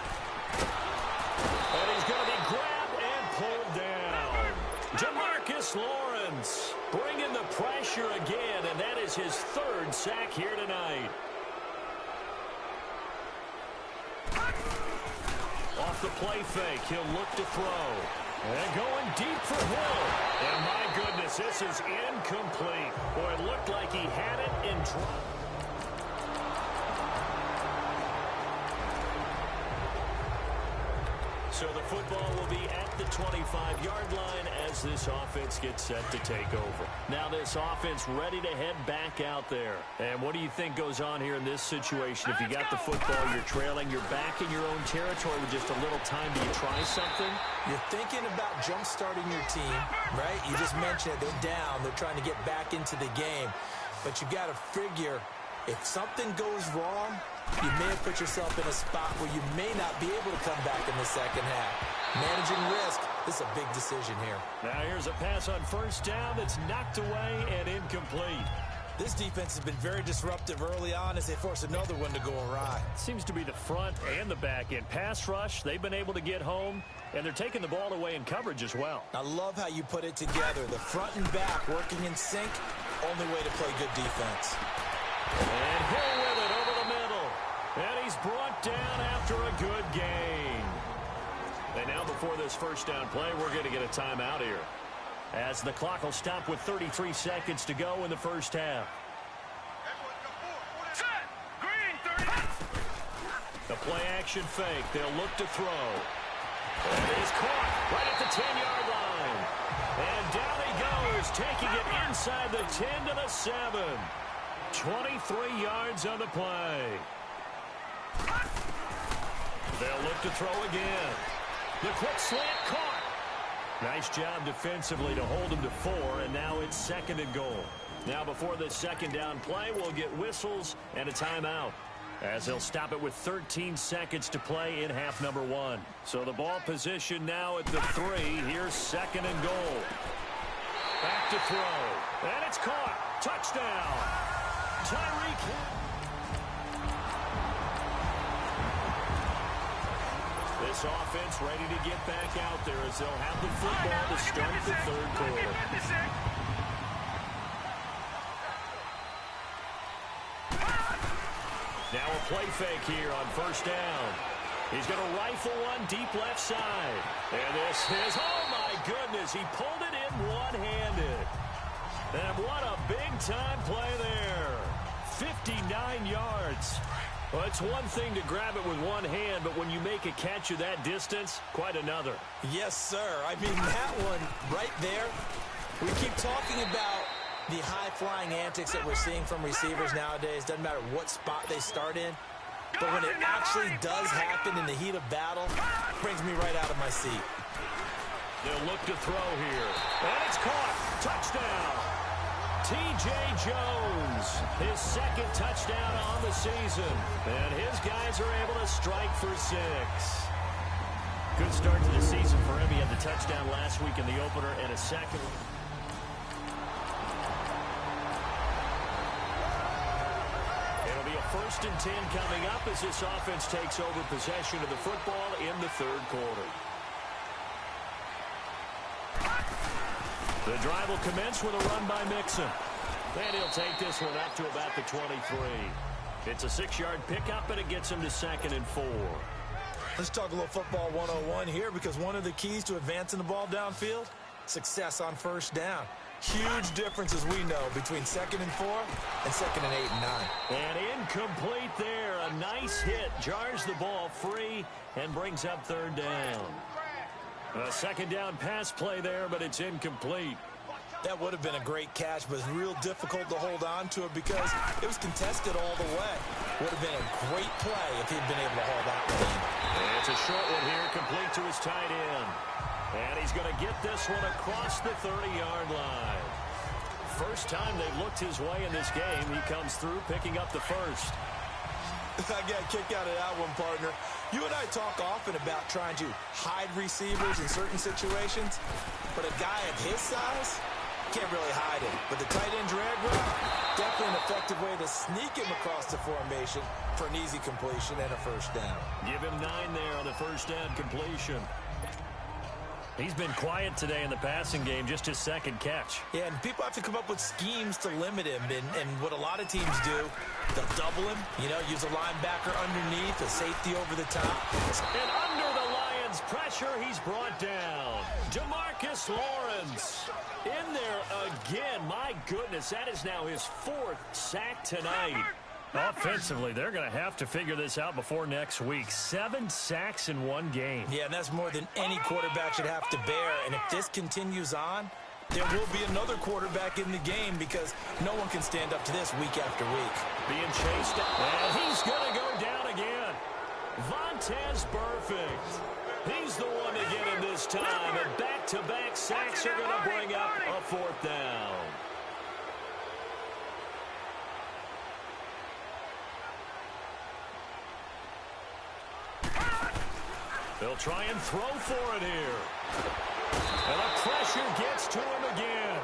And he's going to be grabbed and pulled down. Demarcus Lawrence bringing the pressure again, and that is his 3rd sack here tonight. Off the play fake, he'll look to throw. And going deep for Hill. And my goodness, this is incomplete. Boy, it looked like he had it in trouble. So the football will be at the 25-yard line as this offense gets set to take over. Now this offense ready to head back out there. And what do you think goes on here in this situation? If you got the football, you're trailing, you're back in your own territory with just a little time. Do you try something? You're thinking about jump-starting your team, right? You just mentioned it. They're down. They're trying to get back into the game. But you got to figure if something goes wrong, you may have put yourself in a spot where you may not be able to come back in the second half. Managing risk, this is a big decision here. Now here's a pass on 1st down that's knocked away and incomplete. This defense has been very disruptive early on as they force another one to go awry. Seems to be the front and the back end. Pass rush, they've been able to get home, and they're taking the ball away in coverage as well. I love how you put it together. The front and back working in sync, only way to play good defense. And Hill with it over the middle. And he's brought down after a good gain. And now before this first down play, we're going to get a timeout here, as the clock will stop with 33 seconds to go in the first half. The play action fake. They'll look to throw. And it is caught right at the 10-yard line. And down he goes, taking it inside the 10 to the 7. 23 yards on the play. They'll look to throw again. The quick slant caught. Nice job defensively to hold him to 4, and now it's 2nd and goal. Now before this second down play, we'll get whistles and a timeout, as they'll stop it with 13 seconds to play in half number 1. So the ball position now at the 3. Here's 2nd and goal. Back to throw. And it's caught. Touchdown. Tyreek. This offense ready to get back out there as they'll have the football to start the 3rd quarter. play fake here on first down. He's going to rifle one deep left side. And this is, oh my goodness, he pulled it in one-handed. And what a big-time play there. 59 yards. Well, it's one thing to grab it with one hand, but when you make a catch of that distance, quite another. Yes, sir. I mean, that one right there, we keep talking about the high-flying antics that we're seeing from receivers nowadays. Doesn't matter what spot they start in. But when it actually does happen in the heat of battle, it brings me right out of my seat. They'll look to throw here. And it's caught. Touchdown. T.J. Jones, his second touchdown on the season. And his guys are able to strike for 6. Good start to the season for him. He had the touchdown last week in the opener and a second. It'll be a 1st and 10 coming up as this offense takes over possession of the football in the third quarter. The drive will commence with a run by Mixon. And he'll take this one up to about the 23. It's a 6-yard pickup, and it gets him to 2nd and 4. Let's talk a little football 101 here, because one of the keys to advancing the ball downfield, success on first down. Huge difference, as we know, between 2nd and 4 and 2nd and 8 and 9. And incomplete there. A nice hit. Jars the ball free and brings up 3rd down. A 2nd down pass play there, but it's incomplete. That would have been a great catch, but it's real difficult to hold on to it because it was contested all the way. Would have been a great play if he'd been able to hold that one in. And it's a short one here, complete to his tight end. And he's going to get this one across the 30-yard line. First time they've looked his way in this game. He comes through picking up the first. I got a kick out of that one, partner. You and I talk often about trying to hide receivers in certain situations, but a guy of his size can't really hide him. But the tight end drag route, definitely an effective way to sneak him across the formation for an easy completion and a first down. Give him 9 there on the first down completion. He's been quiet today in the passing game, just his 2nd catch. Yeah, and people have to come up with schemes to limit him. And what a lot of teams do, they'll double him, use a linebacker underneath, a safety over the top. And under the Lions' pressure, he's brought down. DeMarcus Lawrence in there again. My goodness, that is now his 4th sack tonight. Offensively, they're going to have to figure this out before next week. 7 sacks in one game. Yeah, and that's more than any quarterback should have to bear. And if this continues on, there will be another quarterback in the game because no one can stand up to this week after week. Being chased, and he's going to go down again. Vontaze Burfict. He's the one to get him this time. And back-to-back sacks are going to bring up a 4th down. They'll try and throw for it here. And the pressure gets to him again.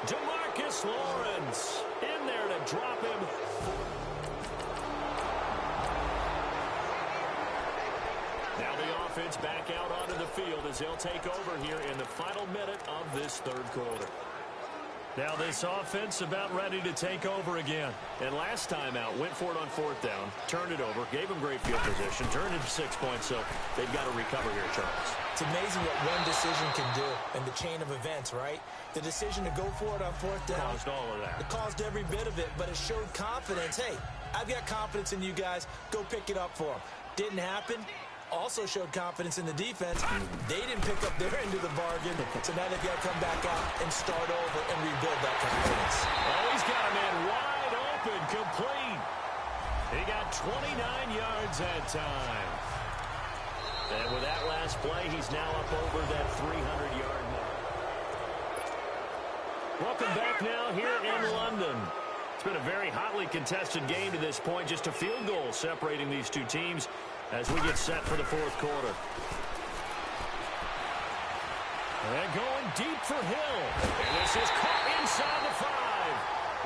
DeMarcus Lawrence in there to drop him. Now the offense back out onto the field as they'll take over here in the final minute of this 3rd quarter. Now this offense about ready to take over again. And last time out, went for it on 4th down, turned it over, gave them great field position, turned it to 6 points, so they've got to recover here, Charles. It's amazing what one decision can do in the chain of events, right? The decision to go for it on 4th down. Caused all of that. It caused every bit of it, but it showed confidence. Hey, I've got confidence in you guys. Go pick it up for them. Didn't happen. Also showed confidence in the defense. They didn't pick up their end of the bargain, so now they've got to come back out and start over and rebuild that confidence. Oh, he's got a man wide open, complete. He got 29 yards that time. And with that last play, he's now up over that 300-yard mark. Welcome back now here in London. It's been a very hotly contested game to this point. Just a field goal separating these two teams as we get set for the 4th quarter. And going deep for Hill. And this is caught inside the 5.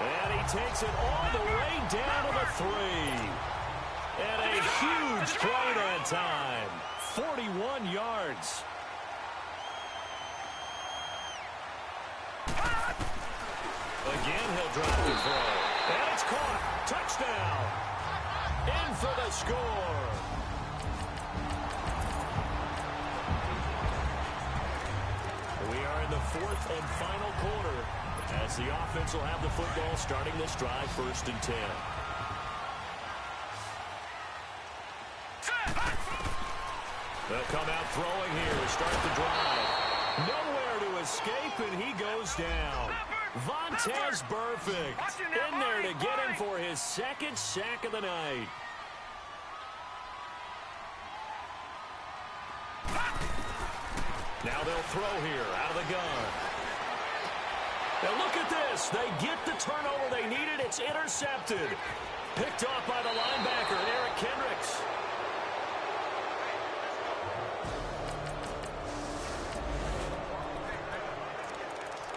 And he takes it all the way down to the 3. And a huge play that time. 41 yards. Again, he'll drop the throw. And it's caught. Touchdown. in for the score. We are in the fourth and final quarter as the offense will have the football starting this drive, 1st and 10. They'll come out throwing here to start the drive. Nowhere to escape, and he goes down. Vontaze Burfict in there to get him for his 2nd sack of the night. Now they'll throw here out of the gun. Now look at this. They get the turnover they needed. It's intercepted. Picked off by the linebacker, Eric Kendricks.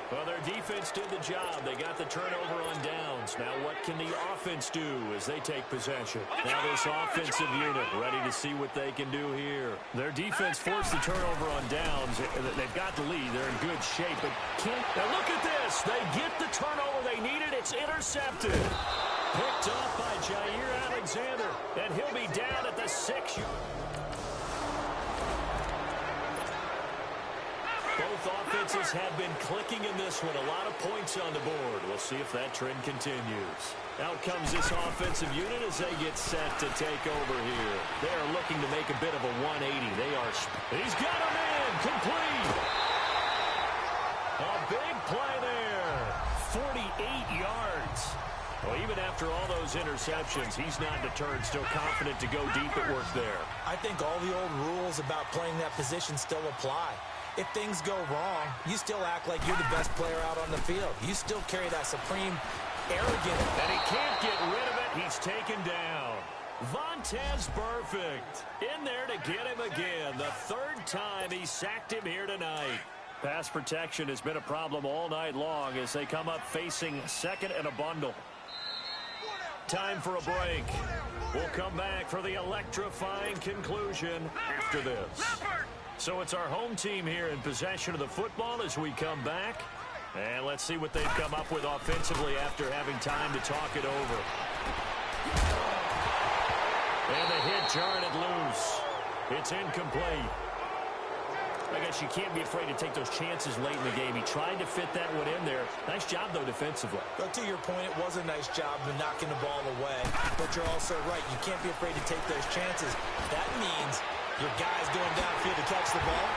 Well, their defense did the job. They got the turnover on downs. Now what can the offense do as they take possession? Now this offensive unit ready to see what they can do here. Their defense forced the turnover on downs. They've got the lead. They're in good shape, but can't. Now look at this. They get the turnover they needed. It's intercepted. Picked off by Jair Alexander, and he'll be down at the 6. Both offenses have been clicking in this one. A lot of points on the board. We'll see if that trend continues. Out comes this offensive unit as they get set to take over here. They are looking to make a bit of a 180. He's got him in. Complete. A big play there. 48 yards. Well, even after all those interceptions, he's not deterred, still confident to go deep at work there. I think all the old rules about playing that position still apply. If things go wrong, you still act like you're the best player out on the field. You still carry that supreme arrogance. And he can't get rid of it. He's taken down. Vontaze Burfict in there to get him again. The 3rd time he sacked him here tonight. Pass protection has been a problem all night long as they come up facing 2nd and a bundle. Time for a break. We'll come back for the electrifying conclusion after this. So it's our home team here in possession of the football as we come back. And let's see what they've come up with offensively after having time to talk it over. And the hit jarred it loose. It's incomplete. I guess you can't be afraid to take those chances late in the game. He tried to fit that one in there. Nice job, though, defensively. But to your point, it was a nice job of knocking the ball away. But you're also right. You can't be afraid to take those chances. That means your guys going downfield to catch the ball,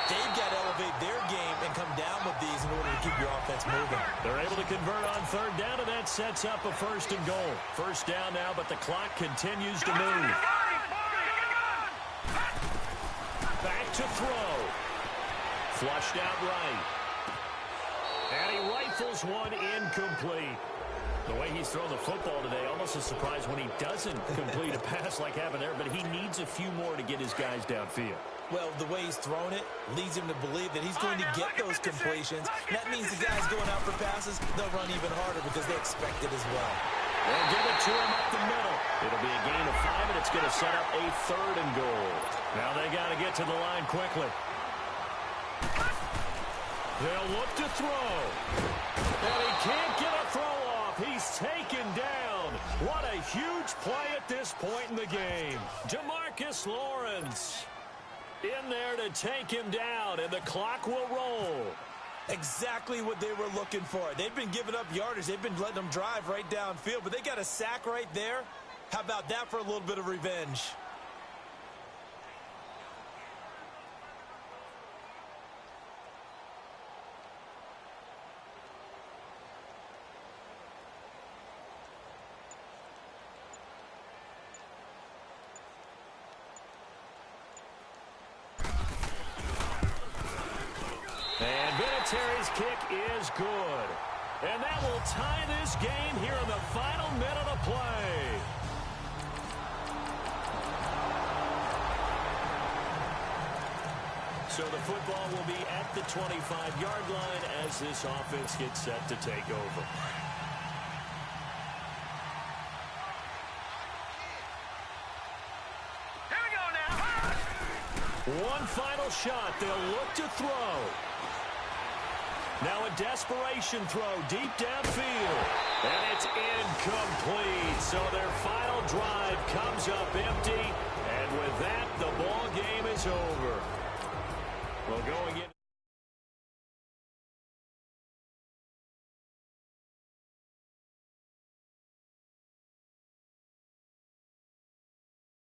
they've got to elevate their game and come down with these in order to keep your offense moving. They're able to convert on 3rd down, and that sets up a 1st and goal. 1st down now, but the clock continues to move. Back to throw. Flushed out right. And he rifles one incomplete. The way he's thrown the football today, almost a surprise when he doesn't complete a pass like happened there, but he needs a few more to get his guys downfield. Well, the way he's thrown it leads him to believe that he's going to get those completions. That means the guys going out for passes, they'll run even harder because they expect it as well. They'll give it to him up the middle. It'll be a gain of 5, and it's going to set up a 3rd and goal. Now they got to get to the line quickly. They'll look to throw. And he can't get a throw off. He's taken down. What a huge play at this point in the game. DeMarcus Lawrence in there to take him down, and the clock will roll. Exactly what they were looking for. They've been giving up yardage. They've been letting them drive right downfield, but they got a sack right there. How about that for a little bit of revenge? Terry's kick is good. And that will tie this game here in the final minute of play. So the football will be at the 25-yard line as this offense gets set to take over. Here we go now. One final shot. They'll look to throw. Now a desperation throw deep downfield. And it's incomplete. So their final drive comes up empty. And with that, the ball game is over. Well, going in.